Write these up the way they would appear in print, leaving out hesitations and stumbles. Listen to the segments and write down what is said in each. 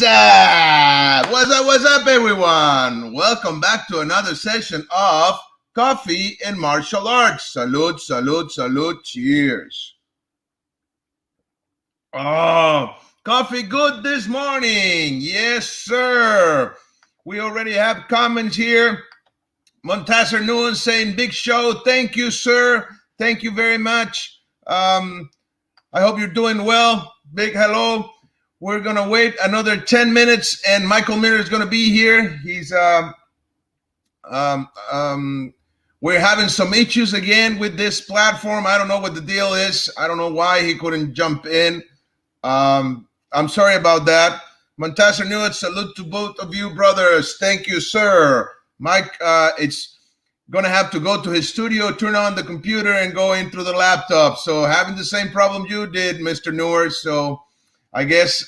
What's up? What's up, everyone? Welcome back to another session of Coffee and Martial Arts. Salute, salute, salute. Cheers. Oh, coffee good this morning. Yes, sir. We already have comments here. Montasser Nguyen saying, big show. Thank you, sir. Thank you very much. I hope you're doing well. Big hello. We're going to wait another 10 minutes, and Michael Miller is going to be here. He's we're having some issues again with this platform. I don't know what the deal is. I don't know why he couldn't jump in. I'm sorry about that. Montasser Nguyen, salute to both of you, brothers. Thank you, sir. Mike, it's going to have to go to his studio, turn on the computer, and go in through the laptop. So having the same problem you did, Mr. Newer. So I guess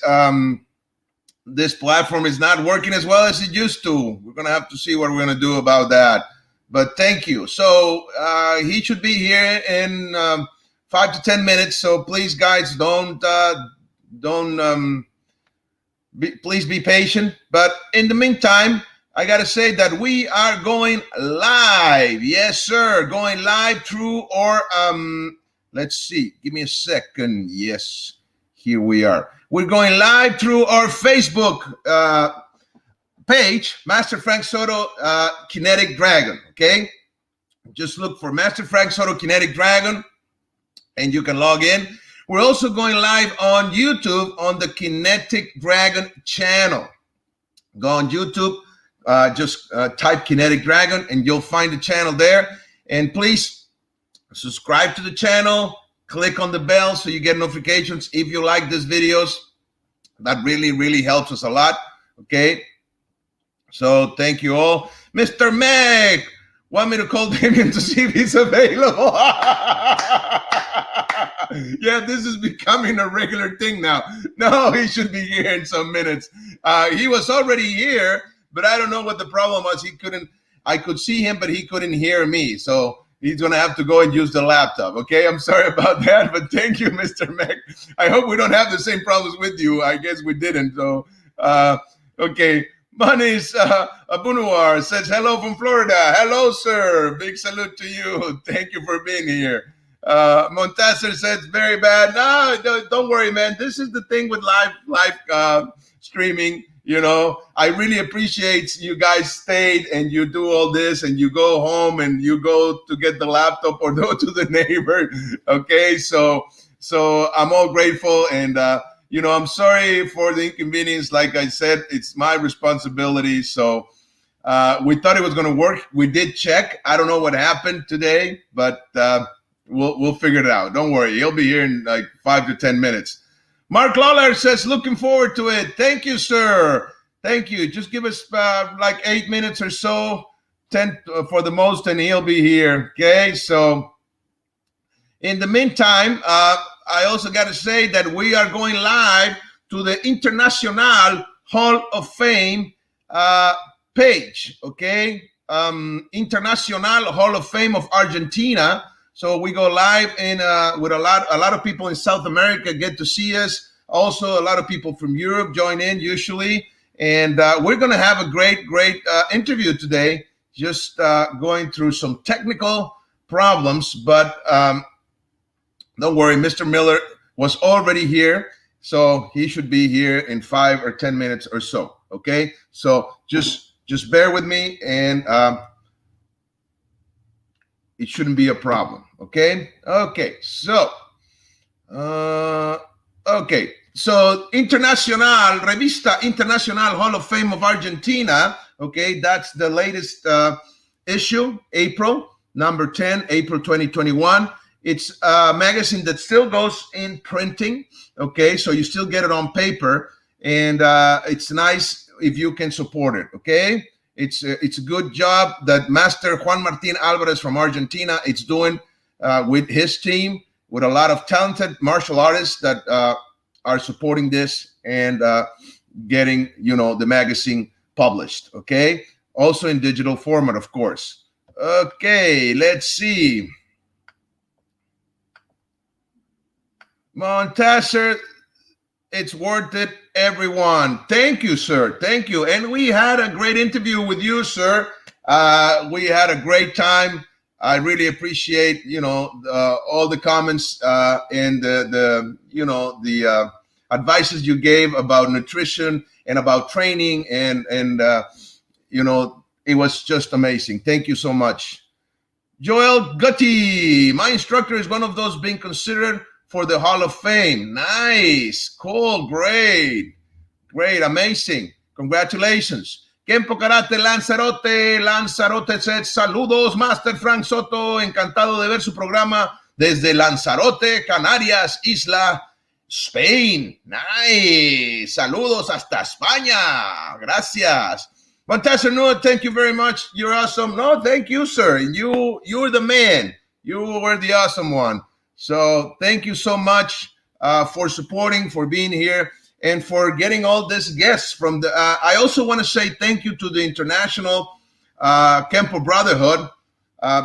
this platform is not working as well as it used to. We're going to have to see what we're going to do about that. But thank you. So he should be here in 5 to 10 minutes. So please, guys, please be patient. But in the meantime, I got to say that we are going live. Yes, sir. Going live through our, let's see. Give me a second. Yes, here we are. We're going live through our Facebook page, Master Frank Soto Kinetic Dragon, okay? Just look for Master Frank Soto Kinetic Dragon, and you can log in. We're also going live on YouTube on the Kinetic Dragon channel. Go on YouTube, just type Kinetic Dragon, and you'll find the channel there. And please subscribe to the channel. Click on the bell so you get notifications if you like these videos. That really, really helps us a lot, okay? So thank you all. Mr. Meg, want me to call Damien to see if he's available? Yeah, this is becoming a regular thing now. No, he should be here in some minutes. He was already here, but I don't know what the problem was. I could see him, but he couldn't hear me. So he's going to have to go and use the laptop, okay? I'm sorry about that, but thank you, Mr. Mac. I hope we don't have the same problems with you. I guess we didn't, so, okay. Manis Abunuar says, hello from Florida. Hello, sir. Big salute to you. Thank you for being here. Montasser says, very bad. No, don't worry, man. This is the thing with live streaming. You know, I really appreciate you guys stayed and you do all this and you go home and you go to get the laptop or go to the neighbor. Okay, so I'm all grateful, and you know, I'm sorry for the inconvenience. Like I said, it's my responsibility. So we thought it was going to work. We did check. I don't know what happened today, but we'll figure it out. Don't worry. He'll be here in like 5 to 10 minutes. Mark Lawler says, looking forward to it. Thank you, sir. Thank you. Just give us like 8 minutes or so, 10 for the most, and he'll be here. Okay, so in the meantime, I also got to say that we are going live to the International Hall of Fame page, okay? International Hall of Fame of Argentina. So we go live in with a lot of people in South America get to see us. Also, a lot of people from Europe join in usually. And we're going to have a great interview today, just going through some technical problems. But don't worry, Mr. Miller was already here, so he should be here in 5 or 10 minutes or so, okay? So just bear with me, and it shouldn't be a problem, okay? Okay, so Revista Internacional Hall of Fame of Argentina, okay? That's the latest issue, April, number 10, April 2021. It's a magazine that still goes in printing, okay? So you still get it on paper, and it's nice if you can support it, okay? It's a good job that Master Juan Martin Alvarez from Argentina is doing with his team, with a lot of talented martial artists that are supporting this and getting, you know, the magazine published, okay? Also in digital format, of course. Okay, let's see. Montasser It's worth it, everyone. Thank you, sir. Thank you. And we had a great interview with you, sir. We had a great time. I really appreciate, all the comments and the advices you gave about nutrition and about training, and it was just amazing. Thank you so much. Joel Gutty, my instructor is one of those being considered for the Hall of Fame. Nice, cool, great, amazing. Congratulations. Kenpo Karate Lanzarote. Lanzarote says, saludos, Master Frank Soto. Encantado de ver su programa desde Lanzarote, Canarias, Isla, Spain. Nice. Saludos hasta España. Gracias. Fantastic, Noah, thank you very much. You're awesome. No, thank you, sir. You're the man. You were the awesome one. So thank you so much for supporting, for being here, and for getting all these guests from the. I also want to say thank you to the International Kenpo Brotherhood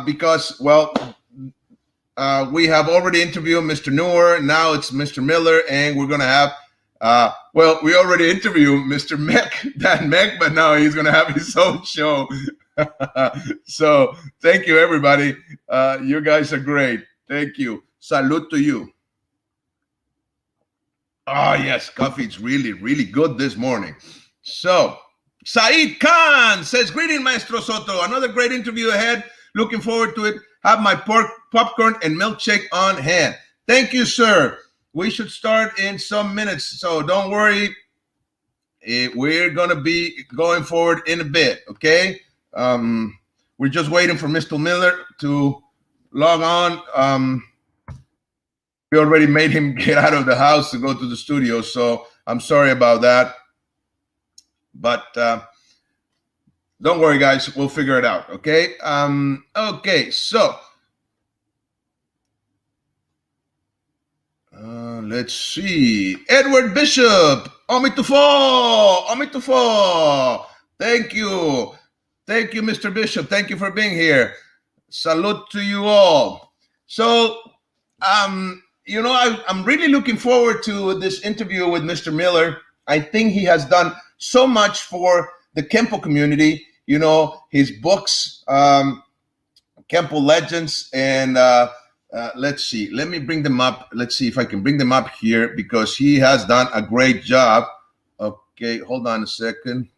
because, we have already interviewed Mr. Noor. Now it's Mr. Miller, and we're going to have. We already interviewed Mr. Dan Meck, but now he's going to have his own show. So thank you, everybody. You guys are great. Thank you. Salute to you. Oh, yes, coffee's really, really good this morning. So, Saeed Khan says, greeting, Maestro Soto. Another great interview ahead. Looking forward to it. Have my popcorn and milkshake on hand. Thank you, sir. We should start in some minutes, so don't worry. We're going to be going forward in a bit, okay? We're just waiting for Mr. Miller to log on. We already made him get out of the house to go to the studio, so I'm sorry about that. But don't worry, guys. We'll figure it out, okay? Okay, so let's see. Edward Bishop. Omitufo. Omitufo. Thank you. Thank you, Mr. Bishop. Thank you for being here. Salute to you all. So, I'm really looking forward to this interview with Mr. Miller. I think he has done so much for the Kenpo community. His books, Kenpo Legends, and let's see. Let me bring them up. Let's see if I can bring them up here because he has done a great job. Okay, hold on a second.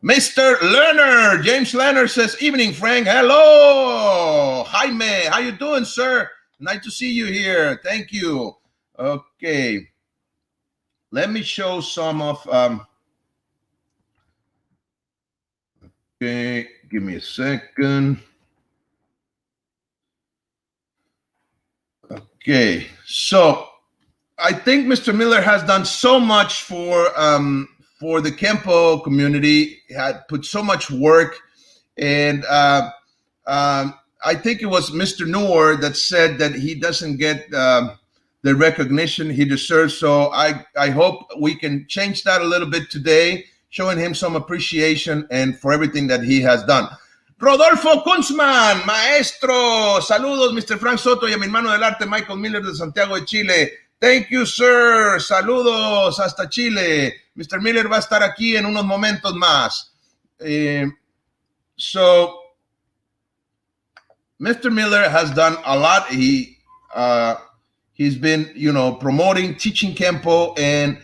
Mr. Lerner, James Lerner says, evening, Frank. Hello. Jaime, how you doing, sir? Nice to see you here. Thank you. Okay. Let me show some of... okay, give me a second. Okay, so I think Mr. Miller has done so much for the Kenpo community. He had put so much work, and I think it was Mr. Noor that said that he doesn't get the recognition he deserves. So I hope we can change that a little bit today, showing him some appreciation and for everything that he has done. Rodolfo Kunzman, maestro. Saludos, Mr. Frank Soto y a mi hermano del arte, Michael Miller de Santiago de Chile. Thank you, sir. Saludos hasta Chile. Mr. Miller va a estar aquí en unos momentos más. So, Mr. Miller has done a lot. He's been, promoting, teaching Kenpo, and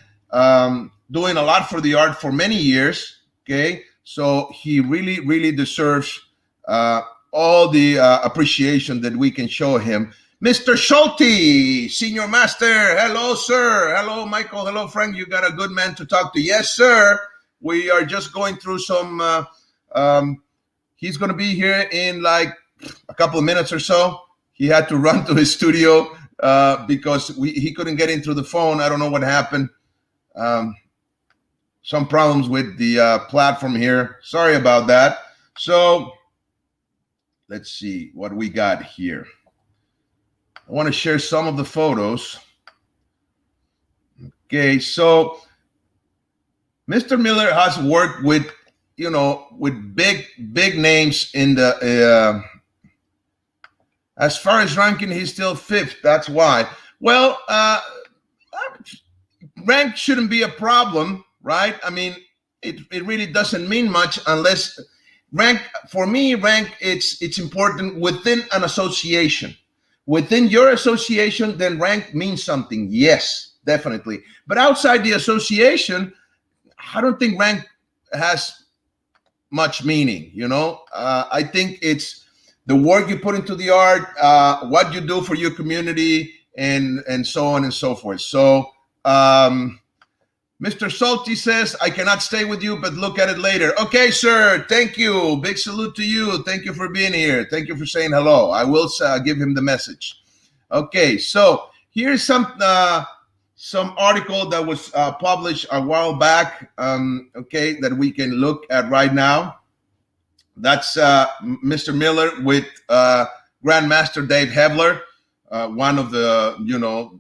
doing a lot for the art for many years. Okay, so he really, really deserves all the appreciation that we can show him. Mr. Schulte, Senior Master. Hello, sir. Hello, Michael. Hello, Frank. You got a good man to talk to. Yes, sir. We are just going through some. He's going to be here in like a couple of minutes or so. He had to run to his studio because he couldn't get in through the phone. I don't know what happened. Some problems with the platform here. Sorry about that. So let's see what we got here. I want to share some of the photos. Okay, so Mr. Miller has worked with, with big names in the. As far as ranking, he's still fifth. That's why. Well, rank shouldn't be a problem, right? I mean, it really doesn't mean much unless rank, for me, rank, it's important within an association. Within your association, then rank means something. Yes, definitely. But outside the association, I don't think rank has much meaning. I think it's the work you put into the art, what you do for your community, and so on and so forth. So Mr. Salty says, I cannot stay with you, but look at it later. Okay, sir. Thank you. Big salute to you. Thank you for being here. Thank you for saying hello. I will give him the message. Okay, so here's some article that was published a while back, okay, that we can look at right now. That's Mr. Miller with Grandmaster Dave Hebler, one of the,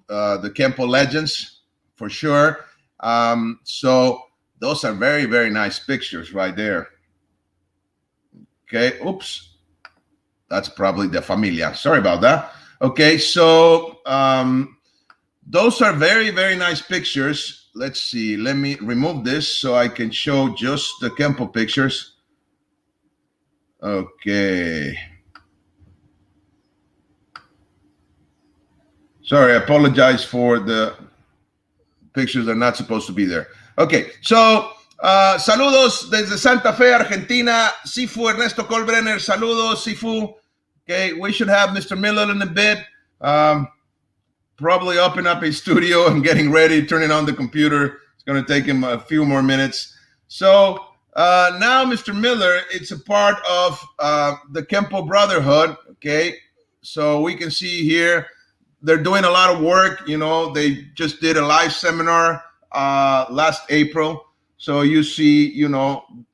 the Kenpo legends for sure. So those are very, very nice pictures right there. Okay, oops. That's probably the familia. Sorry about that. Okay, so those are very, very nice pictures. Let's see. Let me remove this so I can show just the Kenpo pictures. Okay. Sorry, I apologize for the pictures that are not supposed to be there. Okay, so saludos desde Santa Fe, Argentina. Sifu Ernesto Colbrenner, saludos, Sifu. Okay, we should have Mr. Miller in a bit. Probably open up a studio and getting ready, turning on the computer. It's going to take him a few more minutes. So now Mr. Miller, it's a part of the Kenpo Brotherhood. Okay, so we can see here they're doing a lot of work. They just did a live seminar last April. So you see,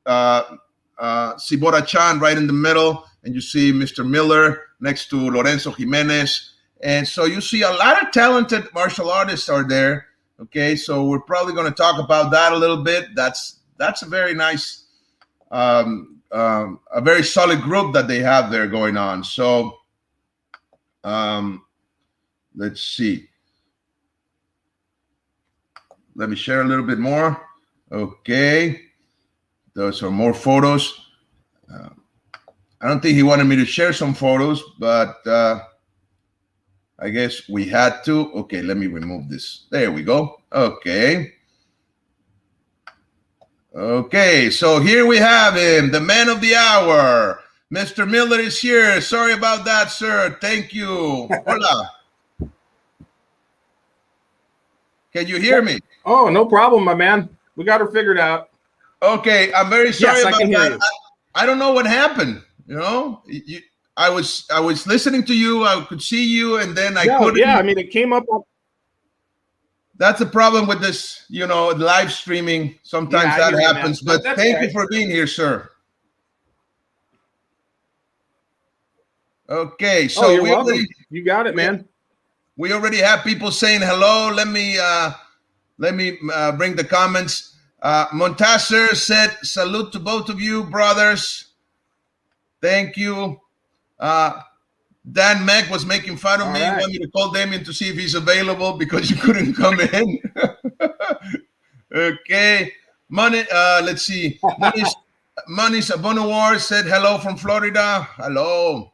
Sibora Chan right in the middle, and you see Mr. Miller next to Lorenzo Jimenez. And so you see a lot of talented martial artists are there. Okay, so we're probably going to talk about that a little bit. That's a very nice, a very solid group that they have there going on. So let's see. Let me share a little bit more. Okay. Those are more photos. I don't think he wanted me to share some photos, but I guess we had to. Okay, let me remove this. There we go. Okay. Okay, so here we have him, the man of the hour. Mr. Miller is here. Sorry about that, sir. Thank you. Hola. Can you hear me? Oh, no problem, my man. We got her figured out. Okay, I'm very sorry about that. I don't know what happened. I was listening to you. I could see you, and then I couldn't. Yeah, I mean, it came up. That's a problem with this, live streaming. Sometimes that happens. But thank you for being here, sir. Okay, so you're welcome. You got it, man. We already have people saying hello. Let me bring the comments. Montasser said, salute to both of you, brothers. Thank you. Dan Mack was making fun of me. Right. Want me to call Damien to see if he's available because you couldn't come in. Okay. Let's see. Manish Abonawar said hello from Florida. Hello.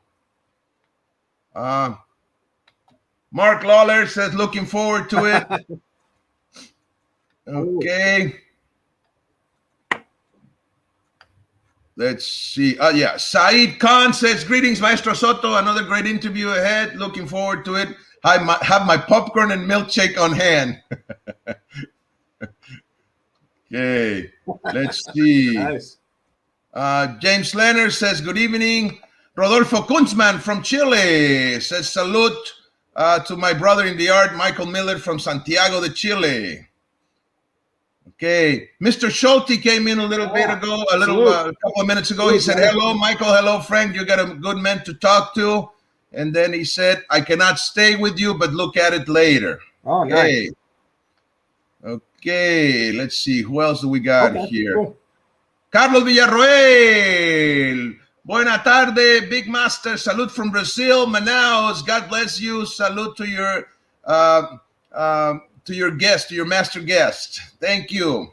Mark Lawler says looking forward to it. Okay. Let's see. Yeah. Saeed Khan says, greetings, Maestro Soto. Another great interview ahead. Looking forward to it. I have my popcorn and milkshake on hand. Okay. Let's see. Nice. James Lenner says, good evening. Rodolfo Kunzman from Chile says, salute to my brother in the art, Michael Miller from Santiago de Chile. Okay, Mr. Schulte came in a little bit ago, a couple of minutes ago. He said, hello, Michael. Hello, Frank. You got a good man to talk to. And then he said, I cannot stay with you, but look at it later. Oh, nice. Okay, let's see. Who else do we got here? Cool. Carlos Villarroel. Buena tarde, Big Master. Salute from Brazil, Manaus. God bless you. Salute to your to your guest, to your master guest. Thank you.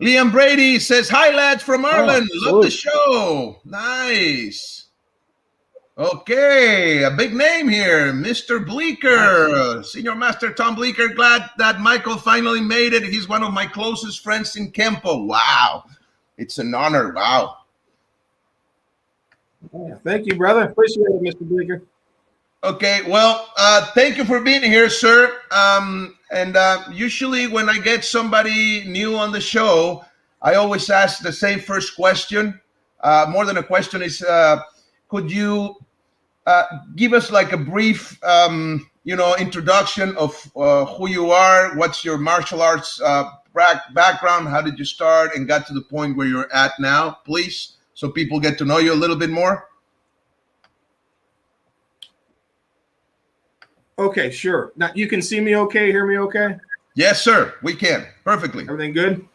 Liam Brady says, hi, lads from Ireland. Love the show. Nice. Okay, a big name here, Mr. Bleeker. Nice. Senior Master Tom Bleeker. Glad that Michael finally made it. He's one of my closest friends in Kenpo. Wow. It's an honor. Wow. Thank you, brother. Appreciate it, Mr. Bleeker. Okay, well, thank you for being here, sir. Usually when I get somebody new on the show, I always ask the same first question. More than a question is, could you give us like a brief, introduction of who you are, what's your martial arts background, how did you start and got to the point where you're at now, please, so people get to know you a little bit more? Okay, sure. Now you can see me okay, hear me okay? Yes, sir. We can. Perfectly. Everything good?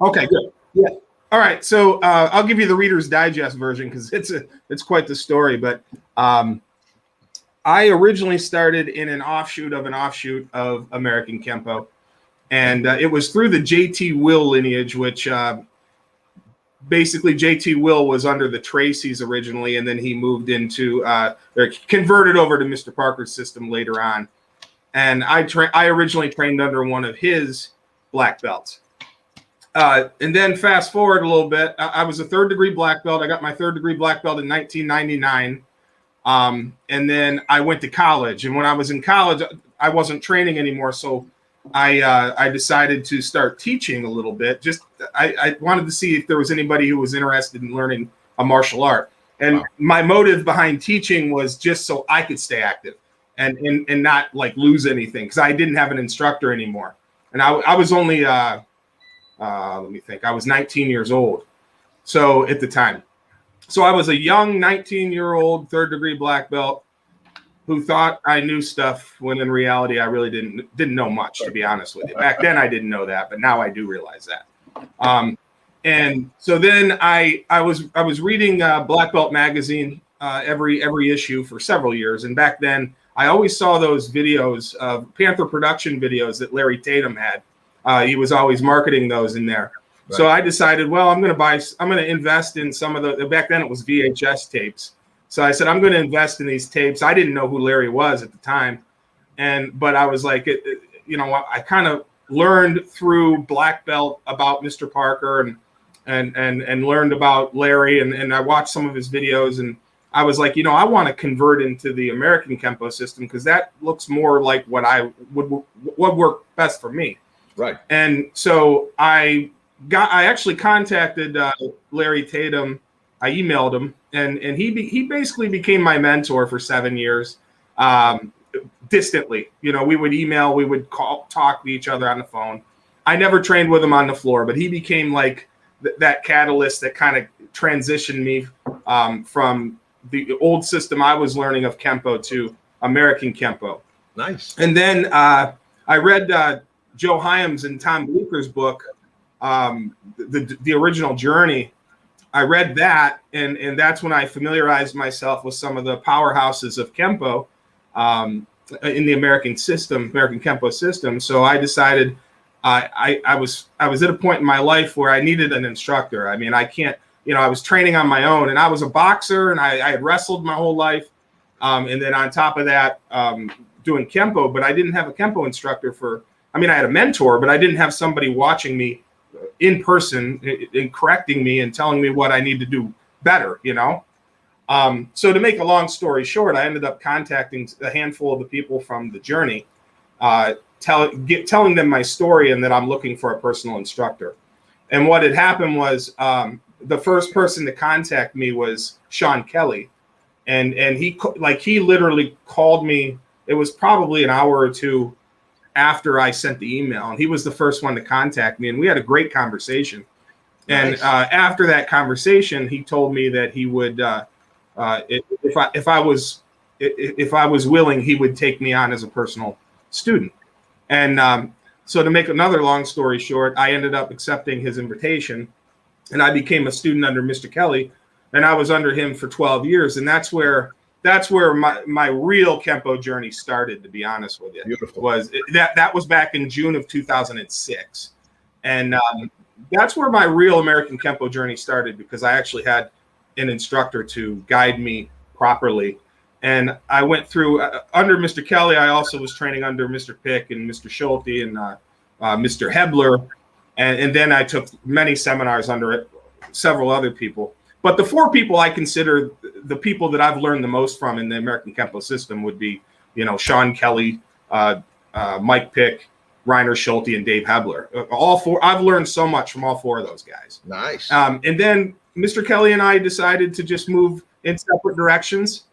Okay, good. Yeah. All right. So I'll give you the Reader's Digest version because it's quite the story. But I originally started in an offshoot of American Kenpo, and it was through the JT Will lineage, which basically JT Will was under the Tracy's originally, and then he moved into converted over to Mr. Parker's system later on. And I originally trained under one of his black belts. And then fast forward a little bit, I was a 3rd degree black belt. I got my 3rd degree black belt in 1999. And then I went to college. And when I was in college, I wasn't training anymore. So I decided to start teaching a little bit. I wanted to see if there was anybody who was interested in learning a martial art. And my motive behind teaching was just so I could stay active and not like lose anything, because I didn't have an instructor anymore. And I was only, let me think, I was 19 years old. So at the time. So I was a young 19-year-old 3rd degree black belt who thought I knew stuff when in reality I really didn't know much, to be honest with you. Back then I didn't know that, but now I do realize that. And so then I was reading Black Belt magazine every issue for several years, and back then I always saw those videos of Panther production videos that Larry Tatum had. He was always marketing those in there. Right. So I decided, well, I'm going to invest in some of back then it was VHS tapes. So I said, I'm going to invest in these tapes. I didn't know who Larry was at the time. But I was like, I kind of learned through black belt about Mr. Parker and learned about Larry. And I watched some of his videos, and I was like, I want to convert into the American Kenpo system, because that looks more like what would work best for me. Right. And so I actually contacted Larry Tatum. I emailed him, and he basically became my mentor for 7 years, distantly. We would email, we would talk to each other on the phone. I never trained with him on the floor, but he became like that catalyst that kind of transitioned me from the old system I was learning of Kenpo to American Kenpo. Nice. And then I read Joe Hyams and Tom Bleeker's book, the original Journey. I read that, and that's when I familiarized myself with some of the powerhouses of Kenpo in the American Kenpo system. So I decided I was at a point in my life where I needed an instructor. I mean, I can't, I was training on my own, and I was a boxer, and I had wrestled my whole life. And then on top of that, doing Kenpo, but I didn't have a Kenpo instructor I had a mentor, but I didn't have somebody watching me in person and correcting me and telling me what I need to do better, So to make a long story short, I ended up contacting a handful of the people from the Journey, telling them my story and that I'm looking for a personal instructor. And what had happened was the first person to contact me was Sean Kelly. And he literally called me. It was probably an hour or two after I sent the email, and he was the first one to contact me, and we had a great conversation. Nice. And after that conversation, he told me that he would, if I was willing, he would take me on as a personal student. And so to make another long story short, I ended up accepting his invitation, and I became a student under Mr. Kelly, and I was under him for 12 years. And that's where that's where my real Kenpo journey started, to be honest with you. Beautiful. That was back in June of 2006. And that's where my real American Kenpo journey started, because I actually had an instructor to guide me properly. And I went through, under Mr. Kelly, I also was training under Mr. Pick and Mr. Schulte and Mr. Hebler. And then I took many seminars under several other people. But the four people I consider the people that I've learned the most from in the American Kenpo system would be, Sean Kelly, Mike Pick, Reiner Schulte, and Dave Hebler. All four. I've learned so much from all four of those guys. Nice. And then Mr. Kelly and I decided to just move in separate directions.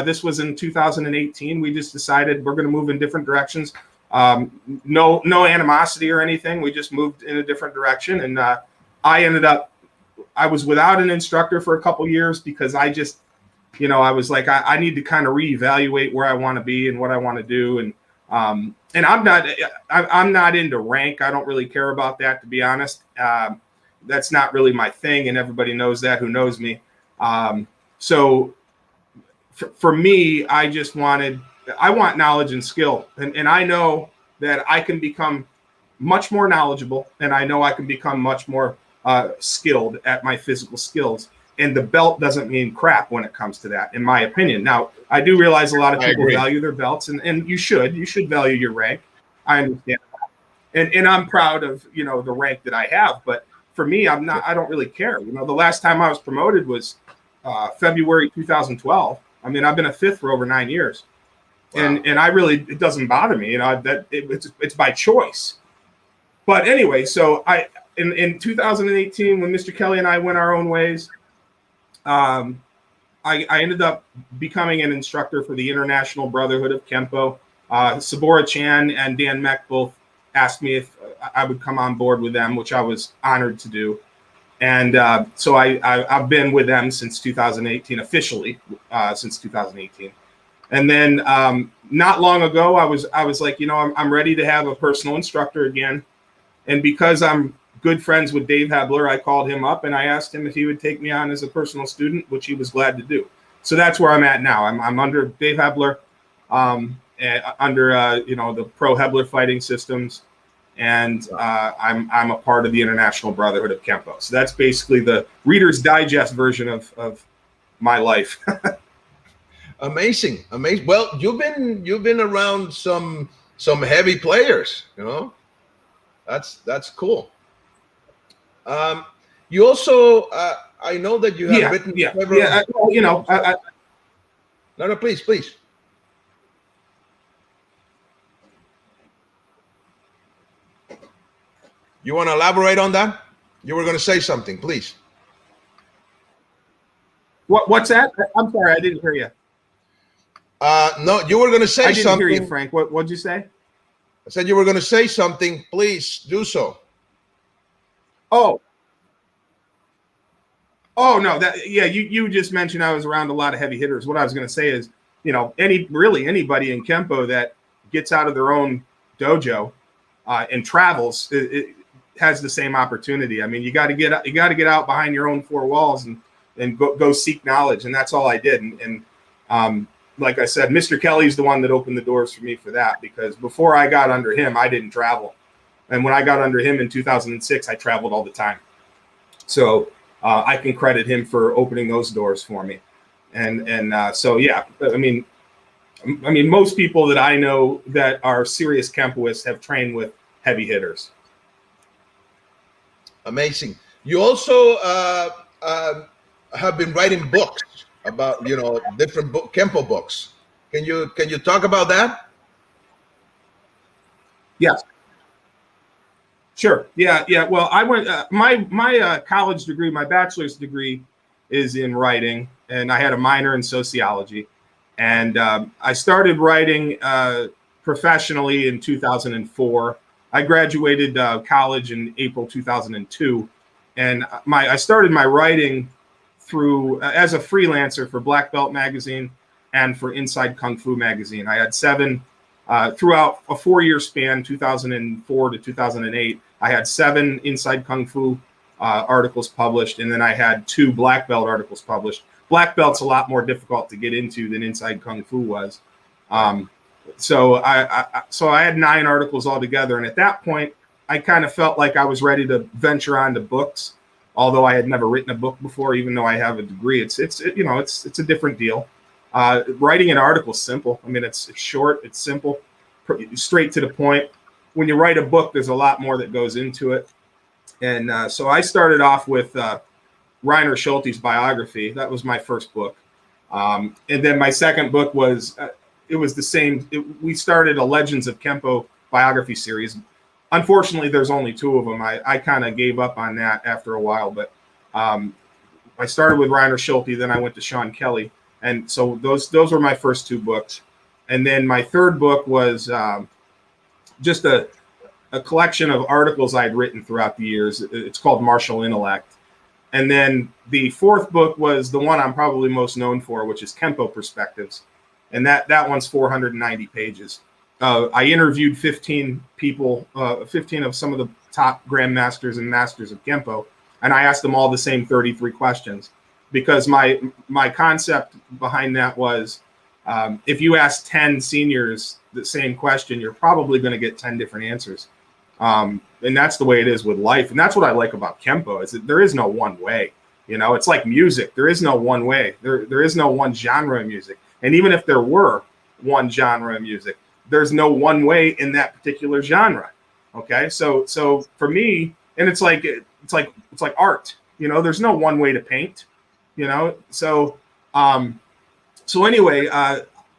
This was in 2018. We just decided we're going to move in different directions. No animosity or anything. We just moved in a different direction. And I was without an instructor for a couple years because I just, I was like, I need to kind of reevaluate where I want to be and what I want to do. And I'm not into rank. I don't really care about that, to be honest. That's not really my thing, and everybody knows that who knows me. So for me, I want knowledge and skill, and I know that I can become much more knowledgeable, and I know I can become much more skilled at my physical skills. And the belt doesn't mean crap when it comes to that, in my opinion. Now, I do realize a lot of people value their belts, and you should value your rank. I understand that. And I'm proud of, the rank that I have. But for me, I don't really care. The last time I was promoted was February 2012. I mean, I've been a fifth for over 9 years. Wow. And it doesn't bother me, that it's by choice. But anyway, so in 2018, when Mr. Kelly and I went our own ways, I ended up becoming an instructor for the International Brotherhood of Kenpo. Sabora Chan and Dan Meck both asked me if I would come on board with them, which I was honored to do. And so I've been with them since 2018, officially since 2018. And then not long ago, I was like, I'm ready to have a personal instructor again. And because I'm good friends with Dave Hebler, I called him up and I asked him if he would take me on as a personal student, which he was glad to do. So that's where I'm at now. I'm under Dave Hebler, under the Pro Hebler Fighting Systems, and I'm a part of the International Brotherhood of Kenpo. So that's basically the Reader's Digest version of my life. Amazing. Well, you've been around some heavy players. That's cool. You also, I know that you have written several. No, please. You want to elaborate on that? You were going to say something, please. What's that? I'm sorry, I didn't hear you. No, you were going to say something. I didn't hear you, Frank. What'd you say? I said you were going to say something. Please do so. Oh no, you just mentioned I was around a lot of heavy hitters. What I was going to say is, anybody in Kenpo that gets out of their own dojo and travels, it has the same opportunity. I mean, you got to get out behind your own four walls and go seek knowledge, and that's all I did. And like I said, Mr. Kelly's the one that opened the doors for me for that, because before I got under him, I didn't travel. And when I got under him in 2006, I traveled all the time. So I can credit him for opening those doors for me. And so, yeah, I mean, most people that I know that are serious Kenpoists have trained with heavy hitters. Amazing. You also have been writing books about, different Kenpo books. Can you talk about that? Yes. Sure. Yeah. Well, I went. My college degree, my bachelor's degree, is in writing, and I had a minor in sociology. And I started writing professionally in 2004. I graduated college in April 2002, and I started my writing through as a freelancer for Black Belt Magazine and for Inside Kung Fu Magazine. I had 7 throughout a 4-year span, 2004 to 2008. I had 7 Inside Kung Fu articles published, and then I had 2 Black Belt articles published. black belt's a lot more difficult to get into than inside kung fu was. So I had 9 articles altogether, and at that point, I kind of felt like I was ready to venture onto books. Although I had never written a book before, even though I have a degree, it's a different deal. Writing an article is simple. I mean, it's short, it's simple, straight to the point. When you write a book, there's a lot more that goes into it. And so I started off with Reiner Schulte's biography. That was my first book. And then my second book was, it was the same. We started a Legends of Kenpo biography series. Unfortunately, there's only 2 of them. I kind of gave up on that after a while, but I started with Reiner Schulte, then I went to Sean Kelly. And so those were my first 2 books. And then my third book was just a collection of articles I'd written throughout the years. It's called Martial Intellect. And then the fourth book was the one I'm probably most known for, which is Kenpo Perspectives. And that one's 490 pages. I interviewed 15 people, 15 of some of the top grandmasters and masters of Kenpo, and I asked them all the same 33 questions, because my concept behind that was, if you ask 10 seniors the same question, you're probably going to get 10 different answers. And that's the way it is with life. And that's what I like about Kenpo, is that there is no one way. It's like music. There is no one way. There is no one genre of music. And even if there were one genre of music, there's no one way in that particular genre. Okay. So for me, and it's like art, there's no one way to paint, So anyway,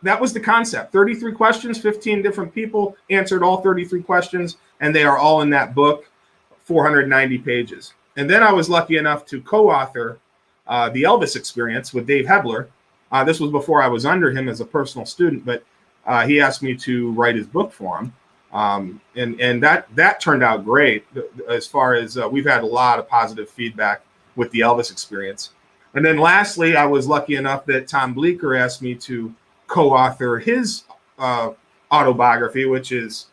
that was the concept. 33 questions, 15 different people answered all 33 questions, and they are all in that book, 490 pages. And then I was lucky enough to co-author The Elvis Experience with Dave Hebler. This was before I was under him as a personal student, but he asked me to write his book for him. And that turned out great, as far as we've had a lot of positive feedback with The Elvis Experience. And then lastly, I was lucky enough that Tom Bleecker asked me to co-author his autobiography, which is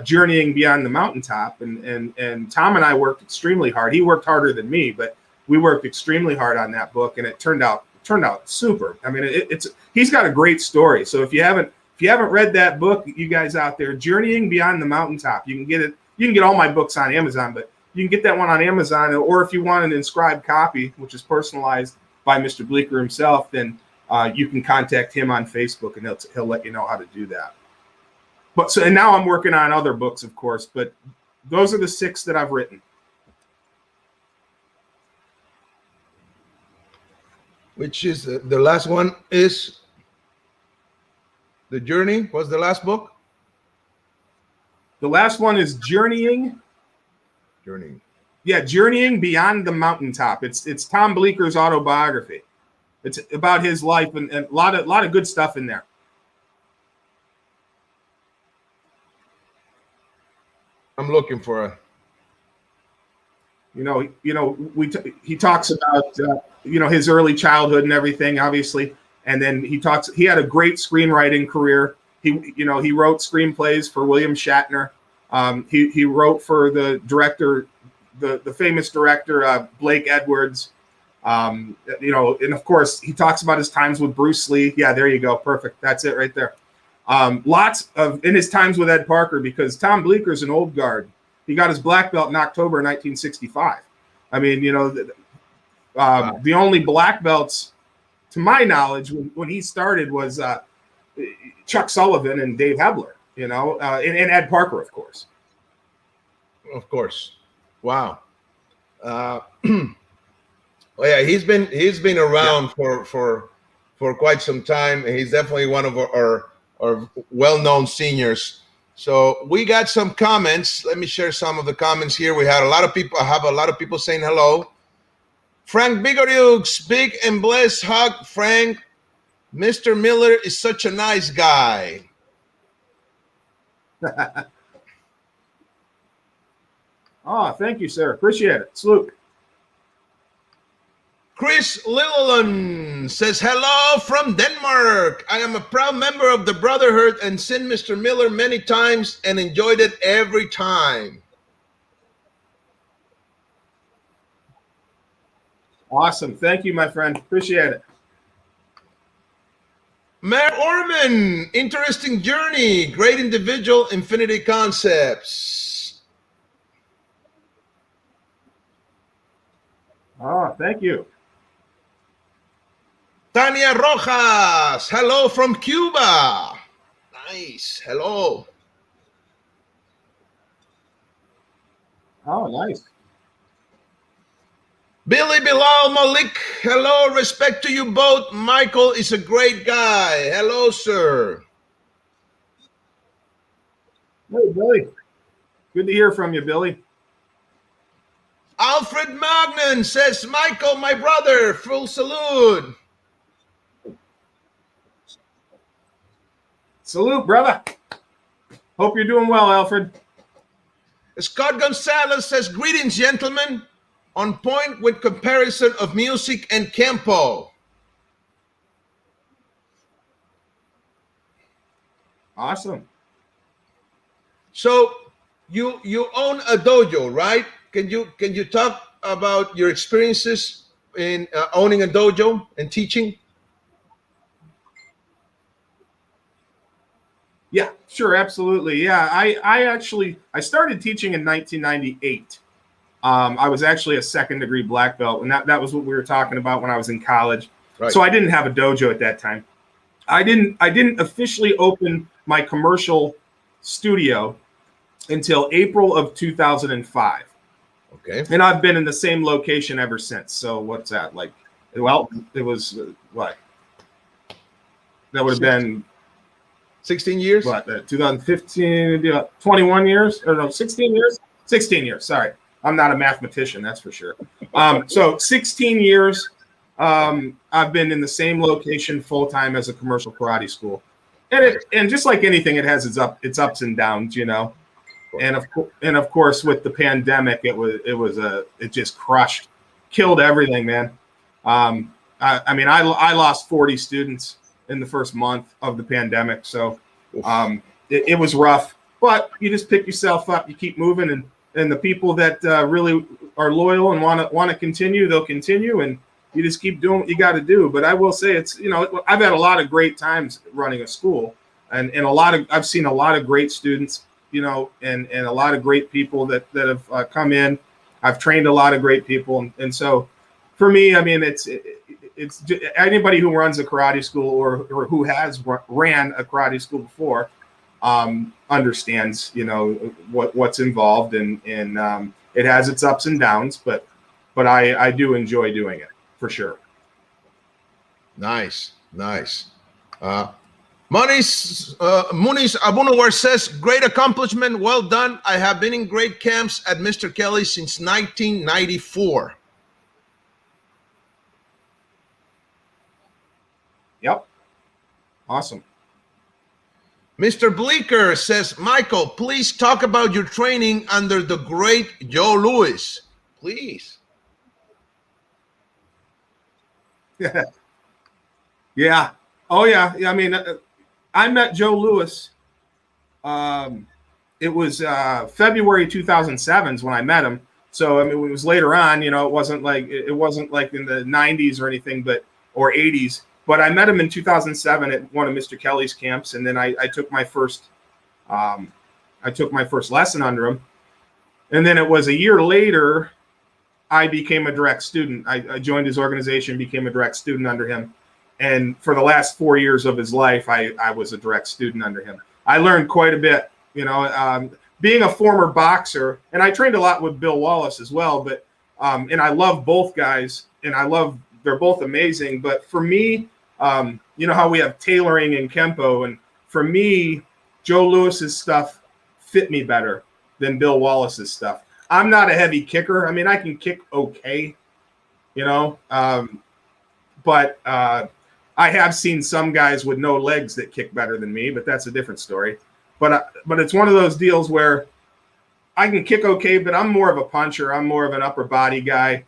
Journeying Beyond the Mountaintop. And Tom and I worked extremely hard. He worked harder than me, but we worked extremely hard on that book, and it turned out super. I mean, he's got a great story. So if you haven't read that book, you guys out there, Journeying Beyond the Mountaintop, you can get it. You can get all my books on Amazon, but you can get that one on Amazon, or if you want an inscribed copy, which is personalized by Mr. Bleecker himself, then you can contact him on Facebook, and he'll let you know how to do that. And now I'm working on other books, of course, but those are the 6 that I've written. Which is the last one is The Journey. What's the last book? The last one is Journeying. Yeah, Journeying Beyond the Mountaintop. It's Tom Bleecker's autobiography. It's about his life, and a lot of good stuff in there. I'm looking for a. He talks about his early childhood and everything, obviously, and then he had a great screenwriting career. He wrote screenplays for William Shatner. He wrote for the director, the famous director Blake Edwards. And of course he talks about his times with Bruce Lee. Yeah, there you go, perfect. That's it right there. Lots of in his times with Ed Parker, because Tom Bleecker's an old guard. He got his black belt in October 1965. I mean, the only black belts, to my knowledge, when he started was Chuck Sullivan and Dave Hebler, and Ed Parker, of course. Of course. Wow. Well, yeah, he's been around for quite some time. He's definitely one of our well-known seniors. So we got some comments. Let me share some of the comments here. We had a lot of people. I have a lot of people saying hello. Frank Bigoriux, big and blessed hug. Frank, Mr. Miller is such a nice guy. Oh, thank you, sir. Appreciate it. Salute. Chris Lillian says, hello from Denmark. I am a proud member of the Brotherhood and seen Mr. Miller many times and enjoyed it every time. Awesome. Thank you, my friend. Appreciate it. Mayor Orman, interesting journey, great individual, infinity concepts. Oh, thank you. Tania Rojas, hello from Cuba. Nice, hello. Oh, nice. Billy Bilal Malik, hello, respect to you both. Michael is a great guy. Hello, sir. Hey, Billy. Good to hear from you, Billy. Alfred Magnan says, Michael, my brother, full salute. Salute, brother. Hope you're doing well, Alfred. Scott Gonzalez says, greetings, gentlemen. On point with comparison of music and Kenpo. Awesome. So you own a dojo, right? Can you talk about your experiences in owning a dojo and teaching? Yeah, sure, absolutely. Yeah, I started teaching in 1998. I was actually a second degree black belt, and that was what we were talking about when I was in college. Right. So I didn't have a dojo at that time. I didn't officially open my commercial studio until April of 2005. Okay. And I've been in the same location ever since. So what's that like? Well, it was what? That would have been 16 years? what, 2015, 21 years, or no, 16 years? 16 years, sorry. I'm not a mathematician, that's for sure. So 16 years, I've been in the same location full-time as a commercial karate school. And just like anything, it has its ups and downs, you know. And of course, with the pandemic, it just killed everything, man. I mean, I lost 40 students in the first month of the pandemic. So it was rough, but you just pick yourself up, you keep moving, and the people that really are loyal and want to continue, they'll continue, and you just keep doing what you got to do. But I will say it's, you know, I've had a lot of great times running a school, and I've seen a lot of great students, you know, and a lot of great people that have come in. I've trained a lot of great people. And so for me, I mean, it's anybody who runs a karate school or who has ran a karate school before understands, you know, what's involved, and it has its ups and downs, but I do enjoy doing it for sure. Nice. Muniz Abunawar says, great accomplishment, well done. I have been in great camps at Mr. Kelly since 1994. Yep. Awesome. Mr. Bleeker says, Michael, please talk about your training under the great Joe Louis. Please. Yeah. Oh, yeah. I mean, I met Joe Louis. It was February 2007 when I met him. So I mean, it was later on. You know, it wasn't like in the 90s or anything, or 80s. But I met him in 2007 at one of Mr. Kelly's camps, and then I took my first lesson under him. And then it was a year later, I became a direct student. I joined his organization, became a direct student under him. And for the last 4 years of his life, I was a direct student under him. I learned quite a bit, you know, being a former boxer, and I trained a lot with Bill Wallace as well. But and I love both guys, and they're both amazing. But for me, you know how we have tailoring in Kenpo, and for me, Joe Louis's stuff fit me better than Bill Wallace's stuff. I'm not a heavy kicker. I mean, I can kick okay, you know, but I have seen some guys with no legs that kick better than me, but that's a different story. But it's one of those deals where I can kick okay, but I'm more of a puncher. I'm more of an upper body guy.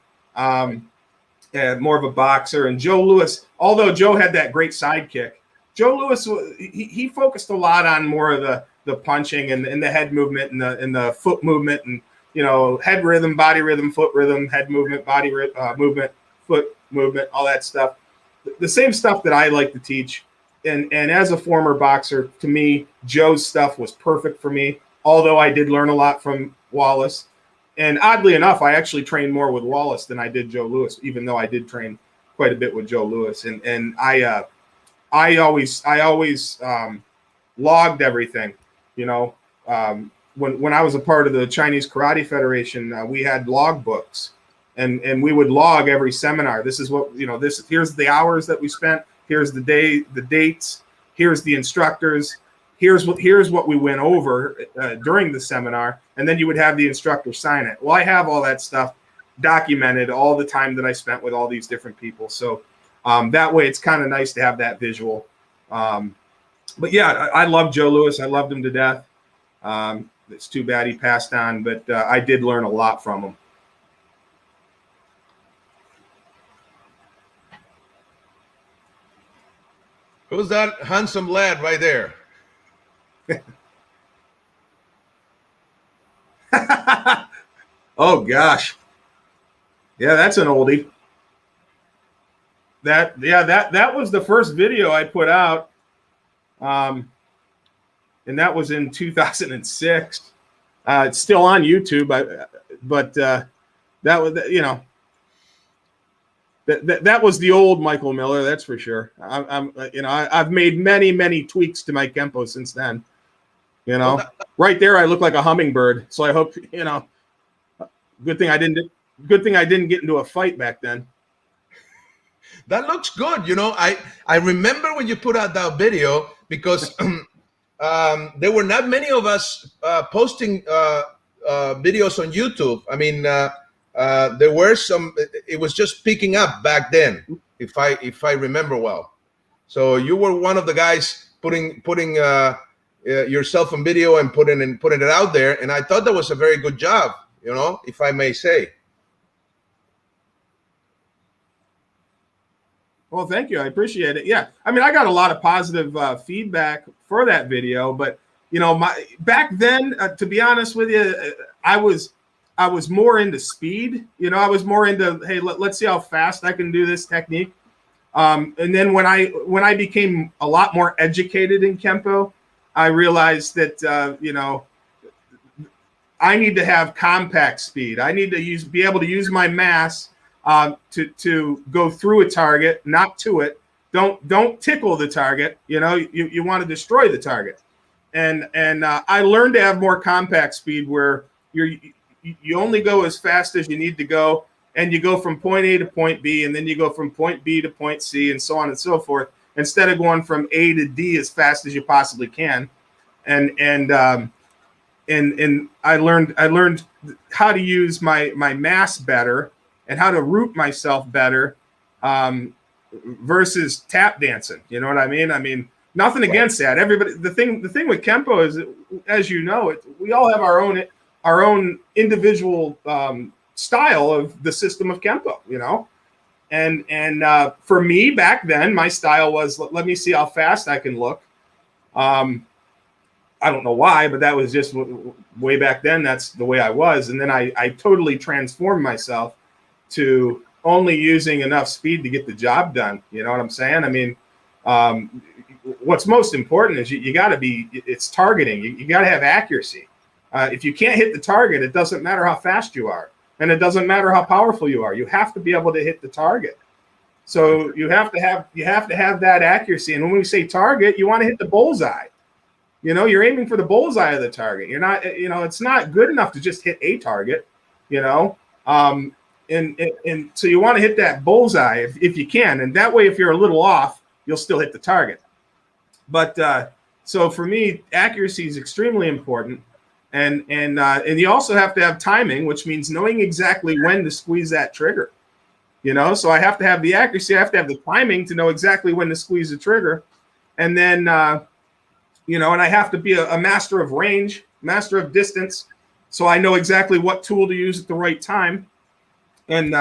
And more of a boxer. And Joe Louis, although Joe had that great sidekick, Joe Louis, he focused a lot on more of the punching and the head movement and the foot movement, and, you know, head rhythm, body rhythm, foot rhythm, head movement, body movement, foot movement, all that stuff. The same stuff that I like to teach. and as a former boxer, to me, Joe's stuff was perfect for me. Although I did learn a lot from Wallace, and oddly enough, I actually trained more with Wallace than I did Joe Louis, even though I did train quite a bit with Joe Louis. And I always logged everything. You know, when I was a part of the Chinese Karate Federation, we had log books, and we would log every seminar. This is what, you know, here's the hours that we spent. Here's the day, the dates. Here's the instructors. Here's what we went over during the seminar, and then you would have the instructor sign it. Well, I have all that stuff documented, all the time that I spent with all these different people. So that way, it's kind of nice to have that visual. But yeah, I love Joe Louis. I loved him to death. It's too bad he passed on, but I did learn a lot from him. Who's that handsome lad right there? Oh gosh, yeah, that's an oldie. That was the first video I put out, and that was in 2006. It's still on YouTube, but that was, you know, that was the old Michael Miller, that's for sure. I've made many tweaks to my Kenpo since then. You know, right there, I look like a hummingbird. So I hope, you know, good thing I didn't get into a fight back then. That looks good. You know, I remember when you put out that video, because there were not many of us posting videos on YouTube. I mean, there were some. It was just picking up back then, if I remember well. So you were one of the guys putting yourself on video and putting it out there, and I thought that was a very good job. You know, if I may say. Well, thank you. I appreciate it. Yeah, I mean, I got a lot of positive feedback for that video, but you know, back then, to be honest with you, I was more into speed. You know, I was more into, hey, let's see how fast I can do this technique. And then when I became a lot more educated in Kenpo, I realized that you know, I need to have compact speed. I need to be able to use my mass to go through a target, not to it. Don't tickle the target. You know, you want to destroy the target. And I learned to have more compact speed, where you only go as fast as you need to go, and you go from point A to point B, and then you go from point B to point C, and so on and so forth, instead of going from A to D as fast as you possibly can. And I learned how to use my mass better, and how to root myself better, versus tap dancing. You know what I mean? I mean, nothing against that. Everybody, the thing with Kenpo is, as you know, we all have our own individual style of the system of Kenpo. You know, and for me back then, my style was, let me see how fast I can look. I don't know why, but that was just way back then. That's the way I was, and then I totally transformed myself to only using enough speed to get the job done. You know what I'm saying? I mean, what's most important is you got to it's targeting. You got to have accuracy. If you can't hit the target, it doesn't matter how fast you are, and it doesn't matter how powerful you are. You have to be able to hit the target. So you have to have that accuracy. And when we say target, you want to hit the bullseye. You know, you're aiming for the bullseye of the target. You're not, you know, it's not good enough to just hit a target. You know. And so you want to hit that bullseye if you can, and that way, if you're a little off, you'll still hit the target. But so for me, accuracy is extremely important, and you also have to have timing, which means knowing exactly when to squeeze that trigger. You know, so I have to have the accuracy, I have to have the timing to know exactly when to squeeze the trigger, and then you know, and I have to be a master of range, master of distance, so I know exactly what tool to use at the right time. And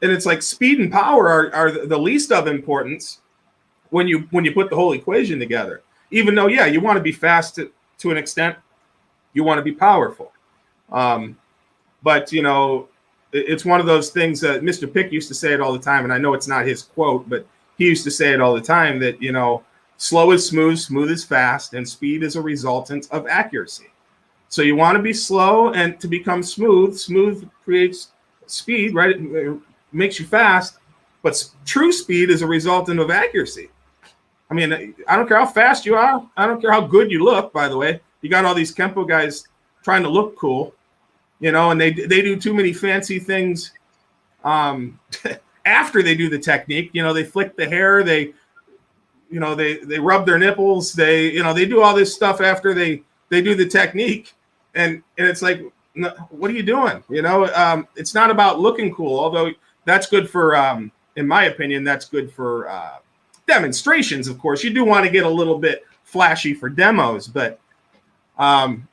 it's like speed and power are the least of importance when you put the whole equation together. Even though, yeah, you want to be fast to an extent, you want to be powerful. But you know, it's one of those things that Mr. Pick used to say it all the time, and I know it's not his quote, but he used to say it all the time, that you know, slow is smooth, smooth is fast, and speed is a resultant of accuracy. So you want to be slow and to become smooth. Smooth creates speed, right? It makes you fast, but true speed is a resultant of accuracy. I mean, I don't care how fast you are. I don't care how good you look, by the way. You got all these Kenpo guys trying to look cool, and they do too many fancy things after they do the technique. They flick the hair, they rub their nipples, they do all this stuff after they do the technique. And it's like, what are you doing? It's not about looking cool, although that's good for, in my opinion, that's good for demonstrations. Of course, you do want to get a little bit flashy for demos, but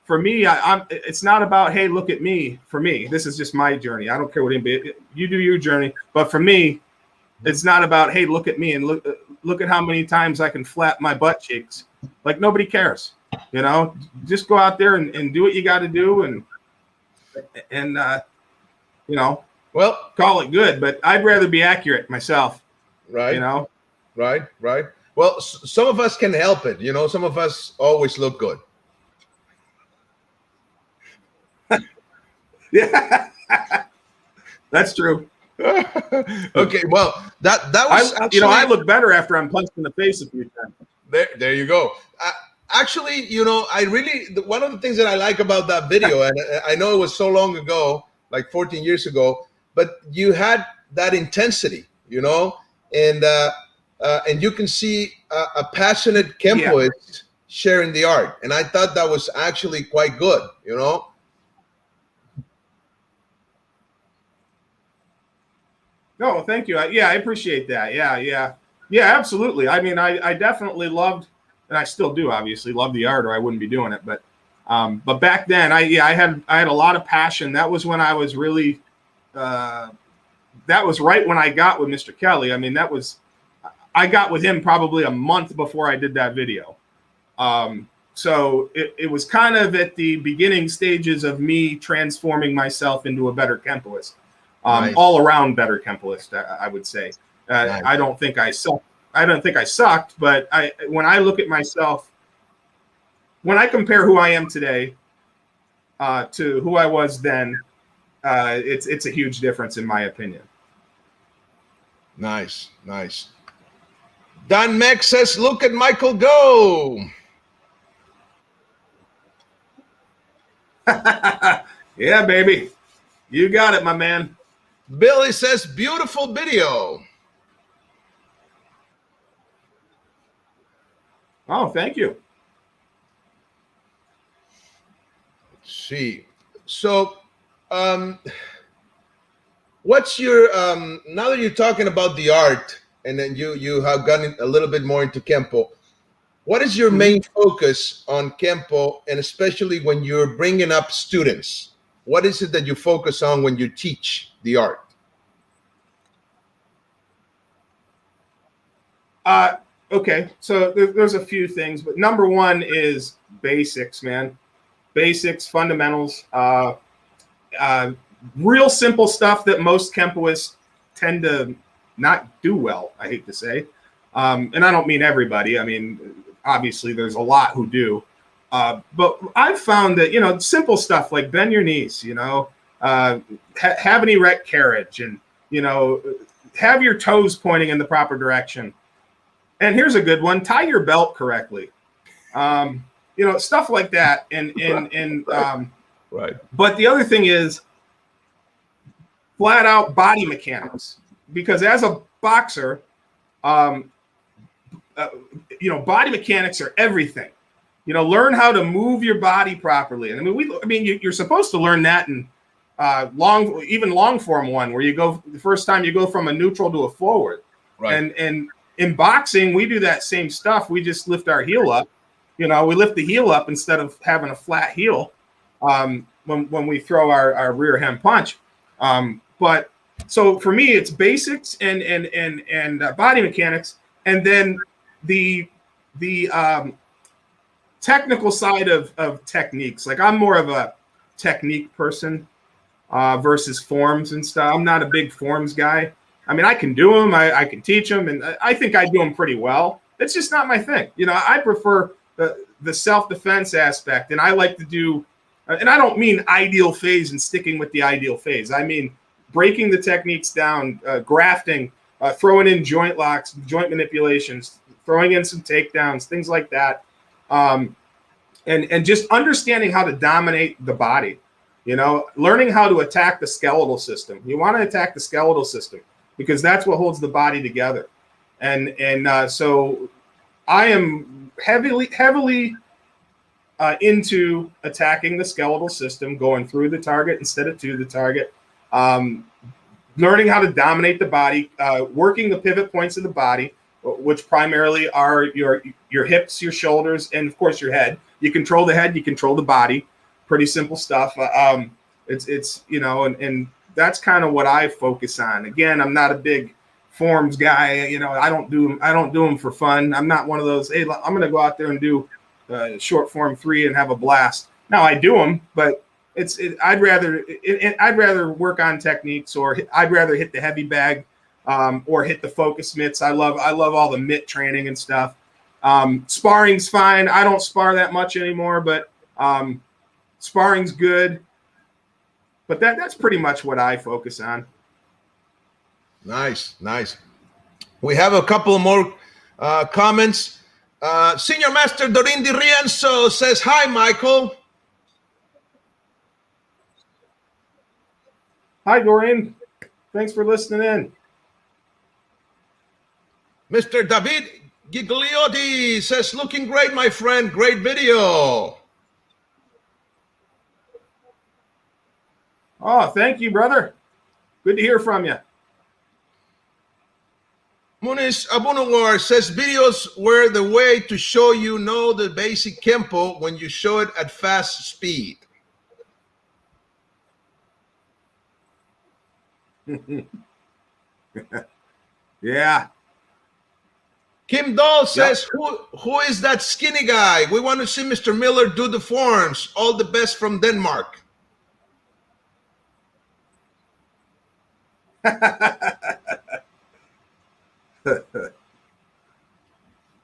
for me, it's not about, hey, look at me. For me, this is just my journey. I don't care what anybody, you do your journey. But for me, it's not about, hey, look at me and look at how many times I can flap my butt cheeks. Like, nobody cares. Just go out there and do what you got to do, and Well, call it good. But I'd rather be accurate myself. right. Right. Well, some of us can help it. Some of us always look good. Yeah, that's true. Okay. Well, that was actually, I look better after I'm punched in the face a few times. There you go. Actually, I really, one of the things that I like about that video, and I know it was so long ago, like 14 years ago, but you had that intensity, and you can see a passionate Kenpoist sharing the art. And I thought that was actually quite good, No, thank you. I appreciate that. Yeah, absolutely. I mean, I definitely loved, and I still do, obviously, love the art, or I wouldn't be doing it. But back then, I had a lot of passion. That was when I was really, that was right when I got with Mr. Kelly. I mean, I got with him probably a month before I did that video. So it was kind of at the beginning stages of me transforming myself into a better Kenpoist. Nice. All around better Kenpoist, I would say. Nice. I don't think I sucked, but when I look at myself, when I compare who I am today to who I was then, it's a huge difference in my opinion. Nice. Don Meck says, "Look at Michael go." Yeah, baby, you got it, my man. Billy says, "Beautiful video." Oh, thank you. Let's see. So, what's your now that you're talking about the art, and then you have gotten a little bit more into Kenpo, what is your main focus on Kenpo, and especially when you're bringing up students? What is it that you focus on when you teach the art? Okay, so there's a few things, but number one is basics, man. Basics, fundamentals, real simple stuff that most Kenpoists tend to not do well, I hate to say. And I don't mean everybody. I mean, obviously there's a lot who do. But I've found that, simple stuff like bend your knees, have an erect carriage, and, have your toes pointing in the proper direction. And here's a good one: tie your belt correctly. Stuff like that. Right. But the other thing is flat out body mechanics, because as a boxer, body mechanics are everything. Learn how to move your body properly. And you're supposed to learn that in long form one, where you go the first time you go from a neutral to a forward. Right. And in boxing, we do that same stuff. We just lift our heel up. We lift the heel up instead of having a flat heel when we throw our rear hand punch. But so for me, it's basics and body mechanics, and then the technical side of techniques. Like, I'm more of a technique person versus forms and stuff. I'm not a big forms guy. I mean, I can do them, I can teach them, and I think I do them pretty well. It's just not my thing. I prefer the self-defense aspect, and I like to do, and I don't mean ideal phase and sticking with the ideal phase. I mean breaking the techniques down, grafting, throwing in joint locks, joint manipulations, throwing in some takedowns, things like that, and just understanding how to dominate the body. Learning how to attack the skeletal system. You want to attack the skeletal system because that's what holds the body together. And so I am heavily into attacking the skeletal system, going through the target instead of to the target, learning how to dominate the body, working the pivot points of the body, which primarily are your hips, your shoulders, and of course your head. You control the head, you control the body. Pretty simple stuff. It's and that's kind of what I focus on. Again, I'm not a big forms guy. I don't do them for fun. I'm not one of those. Hey, I'm going to go out there and do short form 3 and have a blast. Now I do them, but I'd rather work on techniques, or I'd rather hit the heavy bag, or hit the focus mitts. I love all the mitt training and stuff. Sparring's fine. I don't spar that much anymore, but sparring's good. But that's pretty much what I focus on. Nice. We have a couple more comments. Senior Master Dorin Di Rienzo says, "Hi, Michael." Hi, Doreen. Thanks for listening in. Mr. David Gigliotti says, "Looking great, my friend. Great video." Oh, thank you, brother. Good to hear from you. Muniz Abunawar says, "Videos were the way to show the basic Kenpo when you show it at fast speed." Yeah. Kim Dahl says, who is that skinny guy? We want to see Mr. Miller do the forms. All the best from Denmark.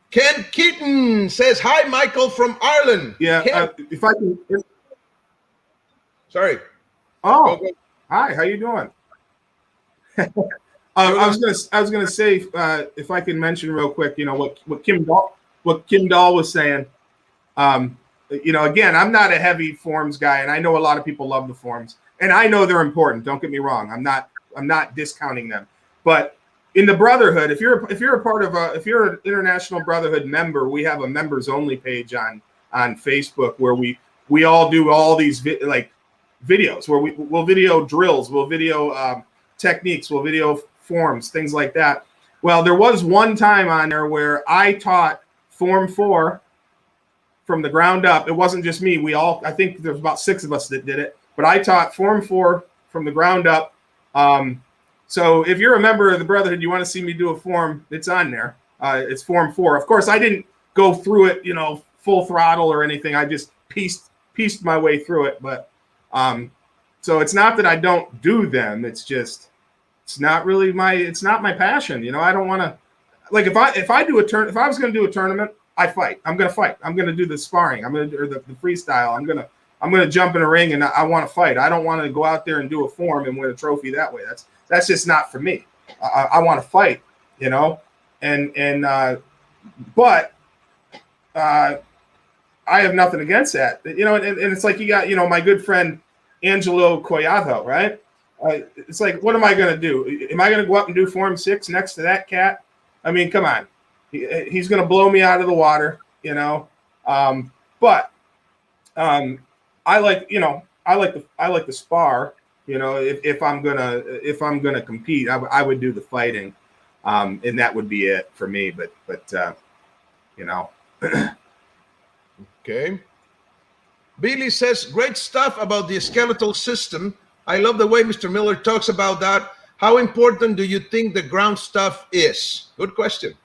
Ken Keaton says, "Hi, Michael from Ireland." Yeah, if I can. Sorry. Oh, go. Hi. How you doing? I was gonna say, if I can mention real quick, what Kim Dahl was saying. Again, I'm not a heavy forms guy, and I know a lot of people love the forms, and I know they're important. Don't get me wrong. I'm not discounting them, but in the Brotherhood, if you're a part of if you're an International Brotherhood member, we have a members only page on Facebook where we all do all these videos where we'll video drills, we'll video techniques, we'll video forms, things like that. Well, there was one time on there where I taught Form 4 from the ground up. It wasn't just me. I think there's about 6 of us that did it, but I taught Form 4 from the ground up. So if you're a member of the Brotherhood, you want to see me do a form, it's on there. It's Form 4. Of course, I didn't go through it, full throttle or anything. I just pieced my way through it. But so it's not that I don't do them. It's just it's not my passion. I don't want to, like, if I was going to do a tournament, I fight. I'm going to fight. I'm going to do the sparring. I'm going to do the freestyle. I'm going to jump in a ring and I want to fight. I don't want to go out there and do a form and win a trophy that way. That's just not for me. I want to fight, but I have nothing against that, and it's like you got, my good friend Angelo Collado, right? It's like, what am I going to do? Am I going to go up and do Form 6 next to that cat? I mean, come on. He's going to blow me out of the water, but I like the spar. If I'm gonna compete, I would do the fighting, and that would be it for me. But Okay. Billy says, "Great stuff about the skeletal system. I love the way Mr. Miller talks about that. How important do you think the ground stuff is?" Good question.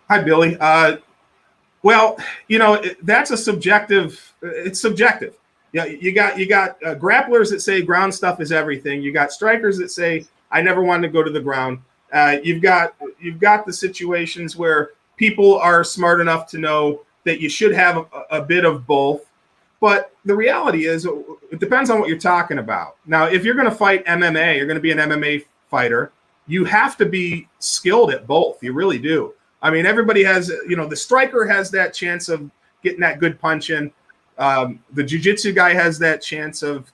Hi, Billy. Well, that's a subjective. It's subjective. Yeah, you got grapplers that say ground stuff is everything. You got strikers that say I never wanted to go to the ground. You've got the situations where people are smart enough to know that you should have a bit of both. But the reality is, it depends on what you're talking about. Now, if you're going to fight MMA, you're going to be an MMA fighter, you have to be skilled at both. You really do. I mean, everybody has, the striker has that chance of getting that good punch in. The jiu-jitsu guy has that chance of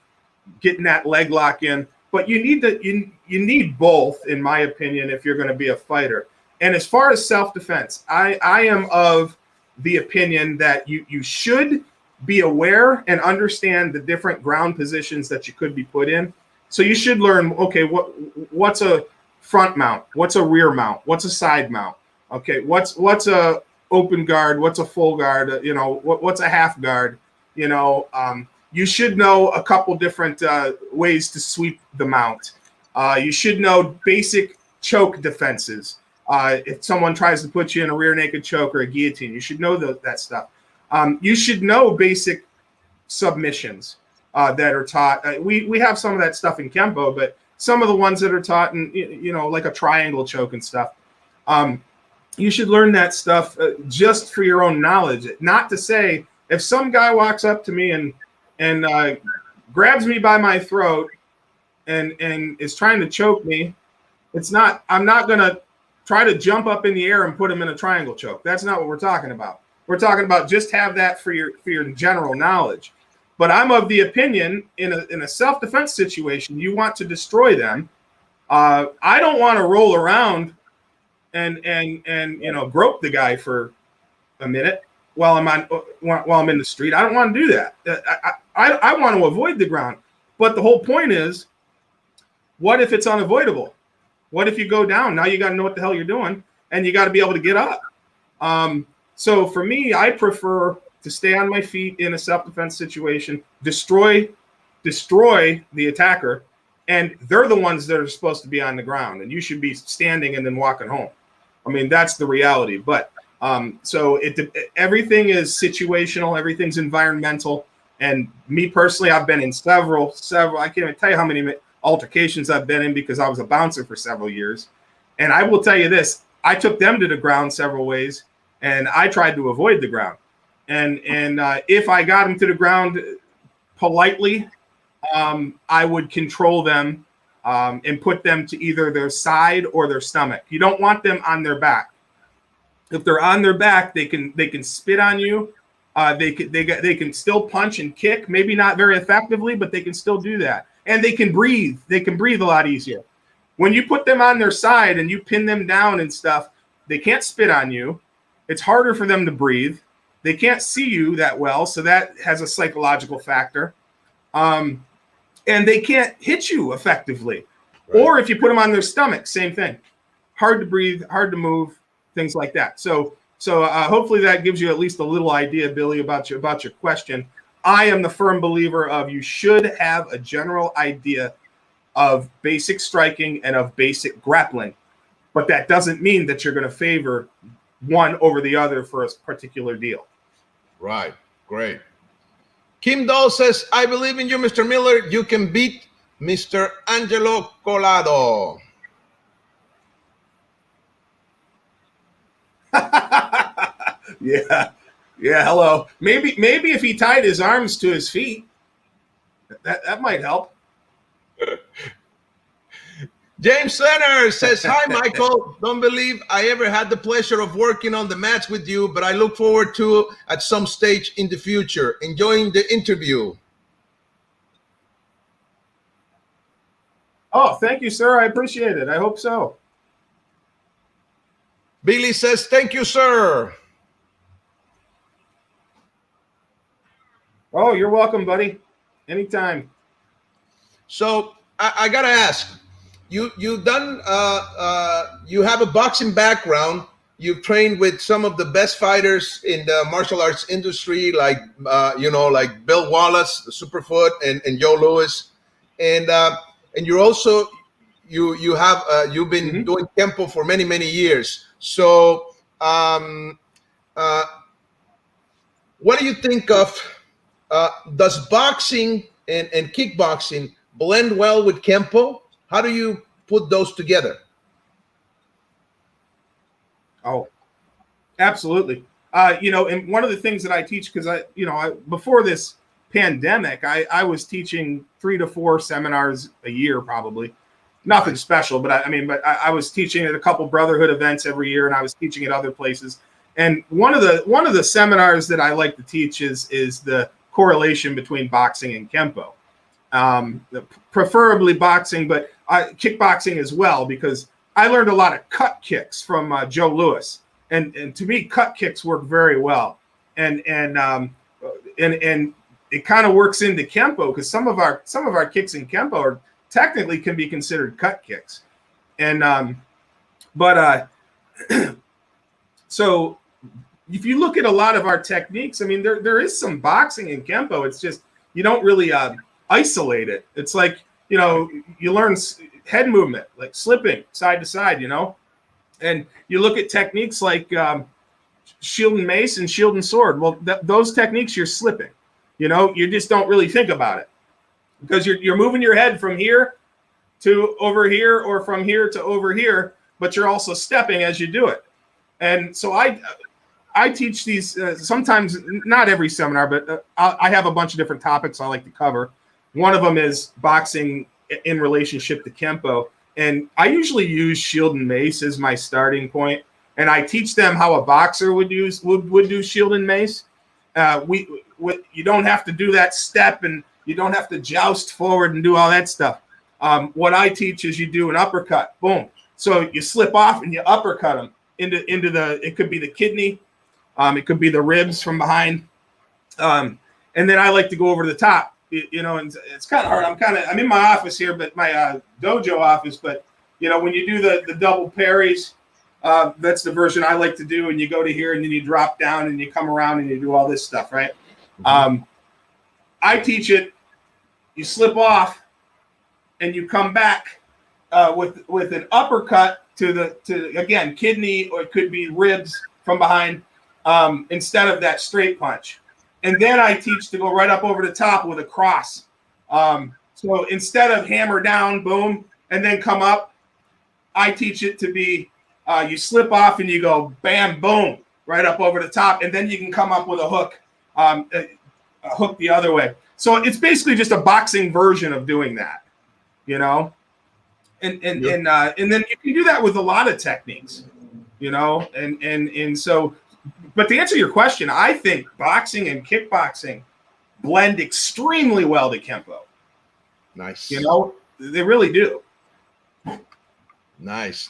getting that leg lock in. But you need both, in my opinion, if you're going to be a fighter. And as far as self-defense, I am of the opinion that you should be aware and understand the different ground positions that you could be put in. So you should learn, okay, what's a front mount? What's a rear mount? What's a side mount? Okay, what's a open guard? What's a full guard? What's a half guard? You should know a couple different ways to sweep the mount. You should know basic choke defenses. If someone tries to put you in a rear naked choke or a guillotine, you should know that stuff. You should know basic submissions that are taught. We have some of that stuff in Kenpo, but some of the ones that are taught in, like a triangle choke and stuff, you should learn that stuff just for your own knowledge. Not to say if some guy walks up to me and grabs me by my throat and is trying to choke me, I'm not going to try to jump up in the air and put him in a triangle choke. That's not what we're talking about. We're talking about just have that for your general knowledge. But I'm of the opinion in a self-defense situation, you want to destroy them. I don't want to roll around and grope the guy for a minute while I'm in the street. I don't want to do that. I want to avoid the ground. But the whole point is, what if it's unavoidable? What if you go down? Now you got to know what the hell you're doing, and you got to be able to get up. So for me, I prefer to stay on my feet in a self-defense situation, destroy the attacker, and they're the ones that are supposed to be on the ground, and you should be standing and then walking home. I mean, that's the reality. But so everything is situational, everything's environmental. And me personally, I've been in several. I can't even tell you how many altercations I've been in because I was a bouncer for several years. And I will tell you this: I took them to the ground several ways, and I tried to avoid the ground. And if I got them to the ground politely, I would control them and put them to either their side or their stomach. You don't want them on their back. If they're on their back, they can spit on you. They can still punch and kick, maybe not very effectively, but they can still do that. And they can breathe. They can breathe a lot easier. When you put them on their side and you pin them down and stuff, they can't spit on you. It's harder for them to breathe. They can't see you that well, so that has a psychological factor. And they can't hit you effectively. Right. Or if you put them on their stomach, same thing. Hard to breathe, hard to move, things like that. So hopefully that gives you at least a little idea, Billy, about your question. I am the firm believer of you should have a general idea of basic striking and of basic grappling. But that doesn't mean that you're going to favor one over the other for a particular deal. Right. Great. Kim Dahl says, I believe in you, Mr. Miller. You can beat Mr. Angelo Colado. Yeah. Hello. Maybe if he tied his arms to his feet, that might help. James Center says, hi, Michael. Don't believe I ever had the pleasure of working on the match with you, but I look forward to at some stage in the future. Enjoying the interview. Oh, thank you, sir. I appreciate it. I hope so. Billy says, thank you, sir. Oh, you're welcome, buddy. Anytime. So I got to ask, you've done, you have a boxing background. You've trained with some of the best fighters in the martial arts industry, like, like Bill Wallace, the Superfoot, and Joe Louis. And you're also, you've been doing Kenpo for many, many years. So what do you think of, does boxing and kickboxing blend well with Kenpo? How do you put those together? Oh, absolutely. And one of the things that I teach, because before this pandemic, I was teaching 3 to 4 seminars a year, probably. Nothing special, but I was teaching at a couple Brotherhood events every year, and I was teaching at other places. And one of the seminars that I like to teach is the correlation between boxing and Kenpo. Preferably boxing, but kickboxing as well, because I learned a lot of cut kicks from Joe Louis, and to me, cut kicks work very well, and it kind of works into Kenpo, because some of our kicks in Kenpo are technically can be considered cut kicks, and so if you look at a lot of our techniques, I mean, there is some boxing in Kenpo. It's just you don't really isolate it. It's like, you learn head movement, like slipping side to side, and you look at techniques like shield and mace and shield and sword. Well, those techniques you're slipping, you just don't really think about it, because you're moving your head from here to over here, or from here to over here, but you're also stepping as you do it. And so I teach these sometimes, not every seminar, but I have a bunch of different topics I like to cover. One of them is boxing in relationship to Kenpo. And I usually use shield and mace as my starting point. And I teach them how a boxer would do shield and mace. You don't have to do that step, and you don't have to joust forward and do all that stuff. What I teach is you do an uppercut, boom. So you slip off and you uppercut them into it could be the kidney, it could be the ribs from behind. And then I like to go over to the top, and it's kind of hard. I'm in my office here, but my dojo office, but when you do the double parries, that's the version I like to do. And you go to here and then you drop down and you come around and you do all this stuff, right? Mm-hmm. I teach it. You slip off and you come back with an uppercut to again, kidney, or it could be ribs from behind, instead of that straight punch. And then I teach to go right up over the top with a cross. So instead of hammer down, boom, and then come up, I teach it to be you slip off and you go bam, boom, right up over the top, and then you can come up with a hook, a hook the other way. So it's basically just a boxing version of doing that, and then you can do that with a lot of techniques, and so. But to answer your question, I think boxing and kickboxing blend extremely well to Kenpo. Nice. They really do. Nice.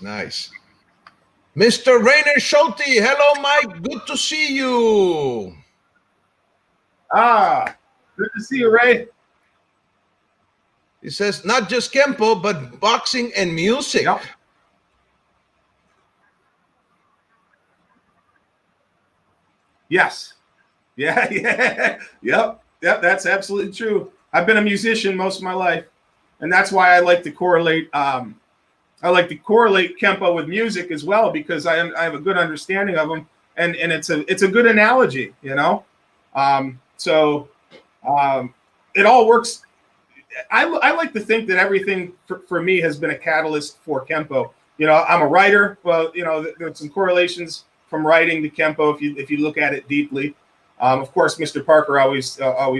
Mr. Rainer Schulte, hello, Mike. Good to see you. Good to see you, Ray. He says, not just Kenpo, but boxing and music. Yep. Yes. Yeah. Yep. That's absolutely true. I've been a musician most of my life, and that's why I like to correlate. Kenpo with music as well, because I have a good understanding of them, and it's a good analogy, It all works. I like to think that everything for me has been a catalyst for Kenpo. I'm a writer. Well, there's some correlations from writing to Kenpo if you look at it deeply. Of course, Mr. Parker always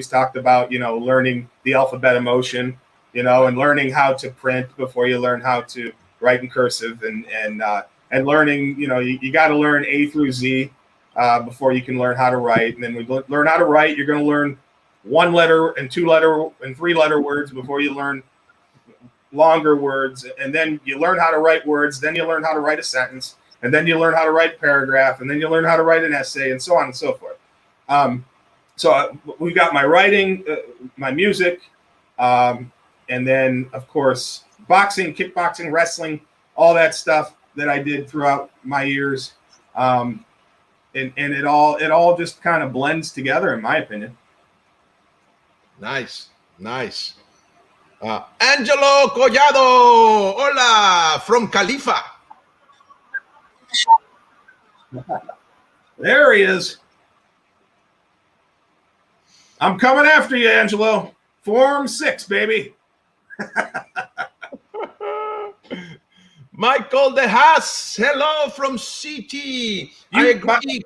talked about learning the alphabet of motion, and learning how to print before you learn how to write in cursive, and learning you got to learn A through Z before you can learn how to write. And then we learn how to write, you're going to learn 1 letter and 2 letter and 3 letter words before you learn longer words, and then you learn how to write words, then you learn how to write a sentence, and then you learn how to write a paragraph, and then you learn how to write an essay, and so on and so forth. So we got my writing, my music, and then of course boxing, kickboxing, wrestling, all that stuff that I did throughout my years, and it all just kind of blends together, in my opinion. Nice. Angelo Collado, hola, from Califa. There he is. I'm coming after you, Angelo. Form 6, baby. Michael De Haas, hello from CT. I agree.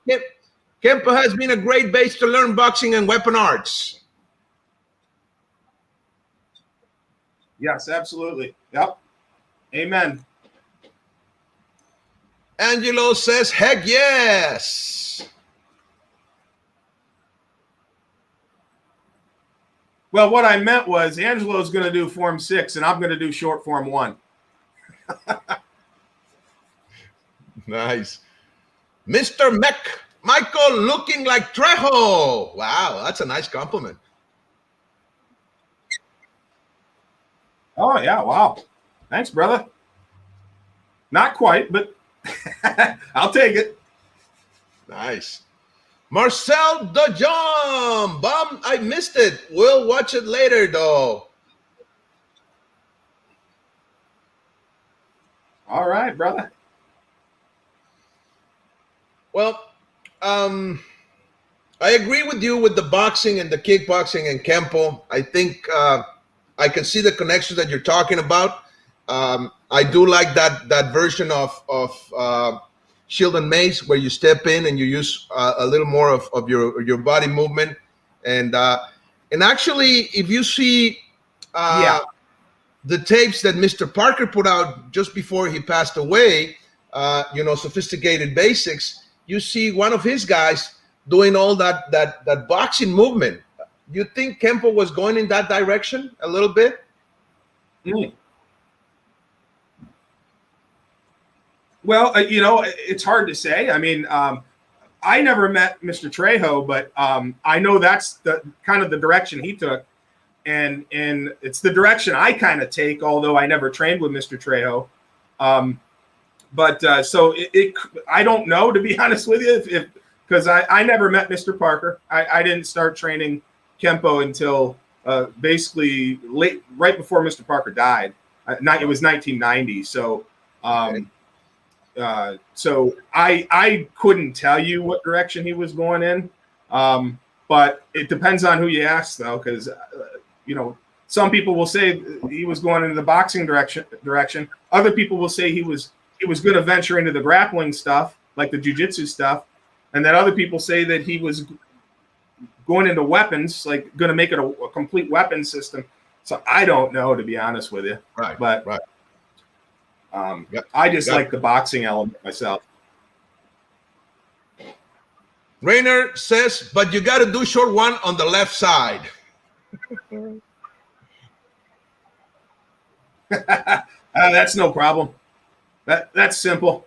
Kenpo has been a great base to learn boxing and weapon arts. Yes, absolutely. Yep. Amen. Angelo says, heck yes. Well, what I meant was Angelo's going to do Form 6, and I'm going to do short Form 1. Nice. Mr. Michael looking like Trejo. Wow, that's a nice compliment. Oh, yeah. Wow. Thanks, brother. Not quite, but I'll take it. Nice. Marcel DeJong. Bum, I missed it. We'll watch it later, though. All right, brother. Well, I agree with you with the boxing and the kickboxing and Kenpo. I think I can see the connections that you're talking about. I do like that version of Shield and Mace, where you step in and you use a little more of your body movement, and actually, if you see the tapes that Mr. Parker put out just before he passed away, Sophisticated Basics, you see one of his guys doing all that boxing movement. You think Kenpo was going in that direction a little bit? Mm. Well, it's hard to say. I mean, I never met Mr. Trejo, but I know that's the kind of the direction he took, and it's the direction I kind of take. Although I never trained with Mr. Trejo, so I don't know, to be honest with you, because I never met Mr. Parker. I didn't start training Kenpo until basically right before Mr. Parker died. It was 1990, so. So I couldn't tell you what direction he was going in, but it depends on who you ask, though, because some people will say he was going into the boxing direction. Other people will say he was going to venture into the grappling stuff, like the jiu-jitsu stuff, and then other people say that he was going into weapons, like going to make it a complete weapon system. So I don't know, to be honest with you. Right. But right. I just like the boxing element myself. Rainer says, but you got to do short one on the left side. That's no problem. That's simple.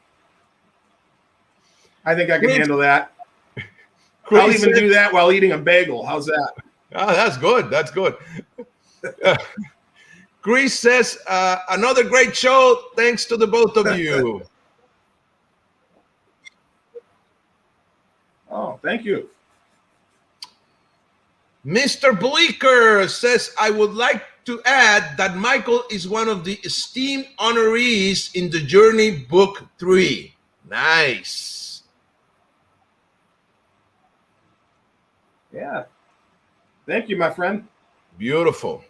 I think I can handle that. I'll even do that while eating a bagel. How's that? Oh, that's good. That's good. Chris says, another great show. Thanks to the both of you. Oh, thank you. Mr. Bleeker says, I would like to add that Michael is one of the esteemed honorees in the Journey Book 3. Nice. Yeah. Thank you, my friend. Beautiful.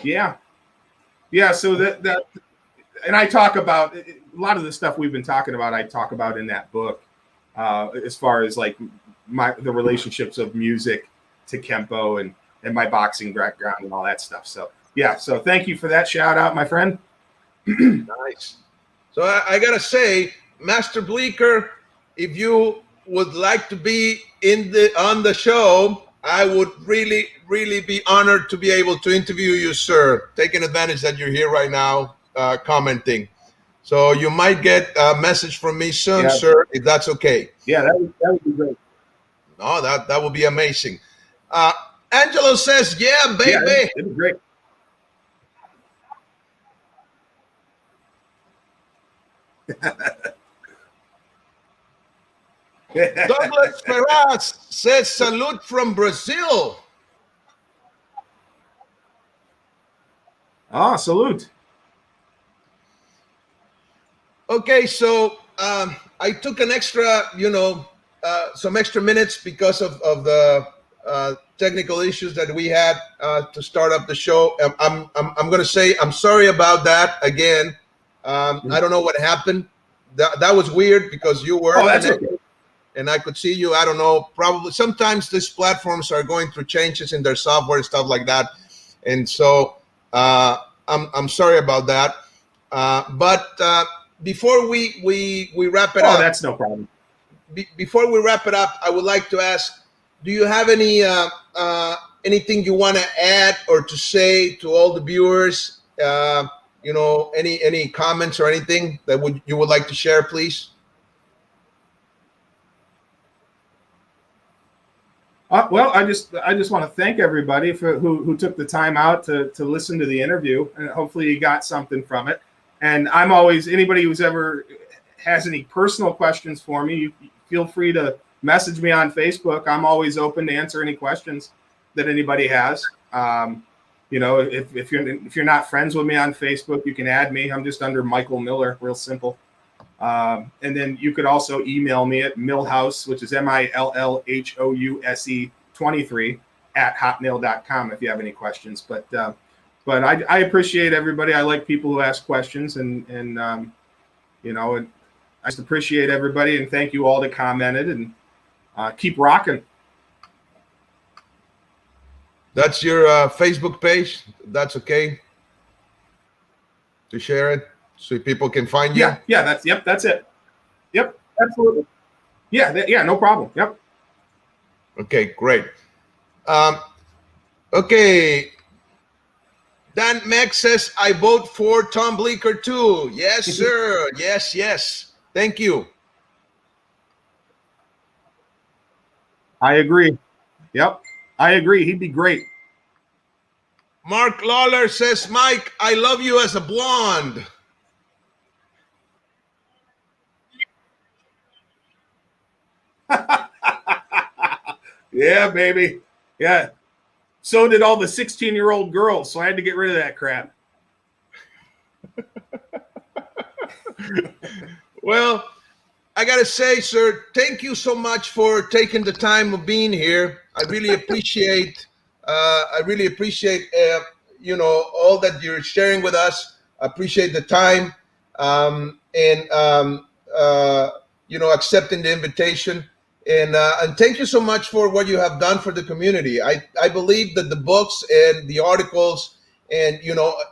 Yeah. So that, and I talk about a lot of the stuff we've been talking about. I talk about in that book, as far as like the relationships of music to Kenpo and my boxing background and all that stuff. So yeah. So thank you for that shout out, my friend. Nice. So I gotta say, Master Bleeker, if you would like to be on the show, I would really, really be honored to be able to interview you, sir. Taking advantage that you're here right now, commenting. So you might get a message from me soon, sir, if that's okay. Yeah, that would be great. No, that would be amazing. Angelo says, yeah, baby. Yeah, it'd be great. Douglas Ferraz says, salute from Brazil. Ah, salute. Okay, so I took an extra, some extra minutes because of the technical issues that we had to start up the show. I'm going to say I'm sorry about that again. I don't know what happened. That was weird because you were. Oh, that's okay. And I could see you. I don't know. Probably sometimes these platforms are going through changes in their software and stuff like that, and so I'm sorry about that. But before we wrap it up, that's no problem. Before we wrap it up, I would like to ask: do you have anything you want to add or to say to all the viewers? Any comments or anything that you would like to share, please? Well, I just want to thank everybody for who took the time out to listen to the interview, and hopefully you got something from it. And I'm always, anybody who's ever has any personal questions for me, you feel free to message me on Facebook. I'm always open to answer any questions that anybody has. If you're not friends with me on Facebook, you can add me. I'm just under Michael Miller, real simple. And then you could also email me at Millhouse, which is MILLHOUSE 23 @hotmail.com if you have any questions. But I appreciate everybody. I like people who ask questions, and I just appreciate everybody, and thank you all that commented, and keep rocking. That's your Facebook page. That's okay to share it so people can find you. Yeah. That's it. Yep, absolutely. Yeah, no problem. Yep. Okay, great. Okay. Dan Meck says, I vote for Tom Bleeker too. Yes, sir. Yes. Thank you. I agree. Yep, I agree. He'd be great. Mark Lawler says, Mike, I love you as a blonde. Yeah, baby. Yeah. So did all the 16-year-old girls, so I had to get rid of that crap. Well, I got to say, sir, thank you so much for taking the time of being here. I really appreciate all that you're sharing with us. I appreciate the time and accepting the invitation. And thank you so much for what you have done for the community. I believe that the books and the articles and,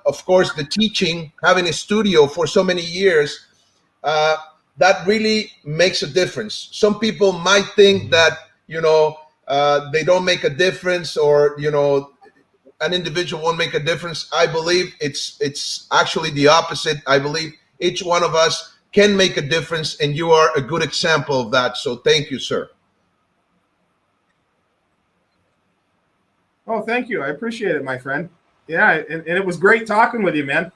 of course, the teaching, having a studio for so many years, that really makes a difference. Some people might think that, they don't make a difference, or, an individual won't make a difference. I believe it's actually the opposite. I believe each one of us can make a difference, and you are a good example of that. So thank you, sir. Oh, thank you. I appreciate it, my friend. Yeah, and it was great talking with you, man.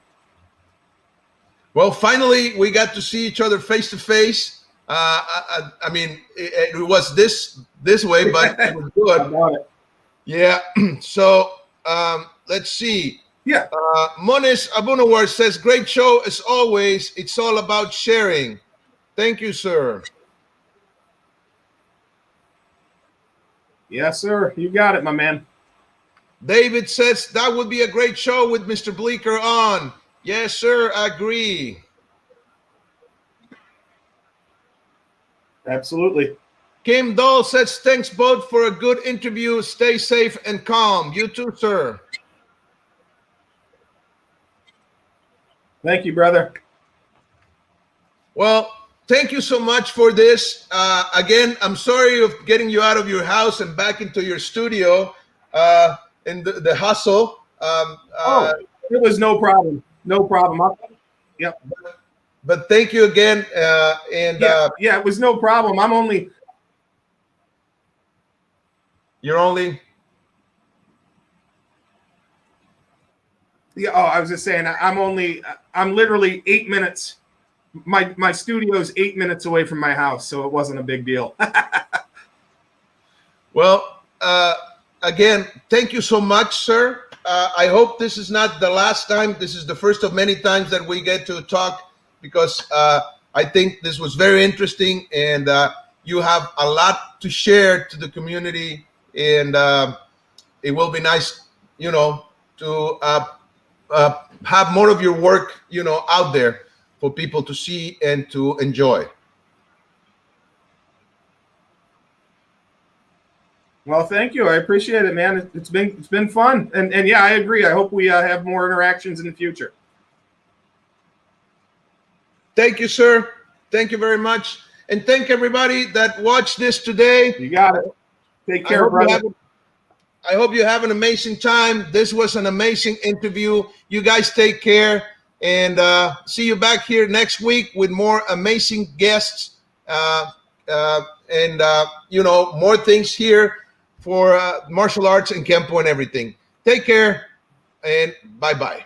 Well, finally, we got to see each other face to face. I mean, it was this way, but it was good. Yeah. So let's see. Yeah. Monis Abunawar says, great show as always. It's all about sharing. Thank you, sir. Yes, sir. You got it, my man. David says, that would be a great show with Mr. Bleeker on. Yes, sir. I agree. Absolutely. Kim Dole says, thanks both for a good interview. Stay safe and calm. You too, sir. Thank you, brother. Well, thank you so much for this. Again, I'm sorry of getting you out of your house and back into your studio in the hustle. It was no problem. No problem. Yep. But thank you again. It was no problem. You're only. Yeah. Oh, I was just saying, I'm literally 8 minutes. My studio is 8 minutes away from my house, so it wasn't a big deal. Well, again, thank you so much, sir. I hope this is not the last time. This is the first of many times that we get to talk, because I think this was very interesting, and you have a lot to share to the community, and it will be nice, to have more of your work, out there. for people to see and to enjoy. Well, thank you. I appreciate it, man. It's been fun, and yeah, I agree. I hope we have more interactions in the future. Thank you, sir. Thank you very much, and thank everybody that watched this today. You got it. Take care, brother. I hope you have an amazing time. This was an amazing interview. You guys take care, and see you back here next week with more amazing guests, and more things here for martial arts and Kenpo and everything. Take care, and bye-bye.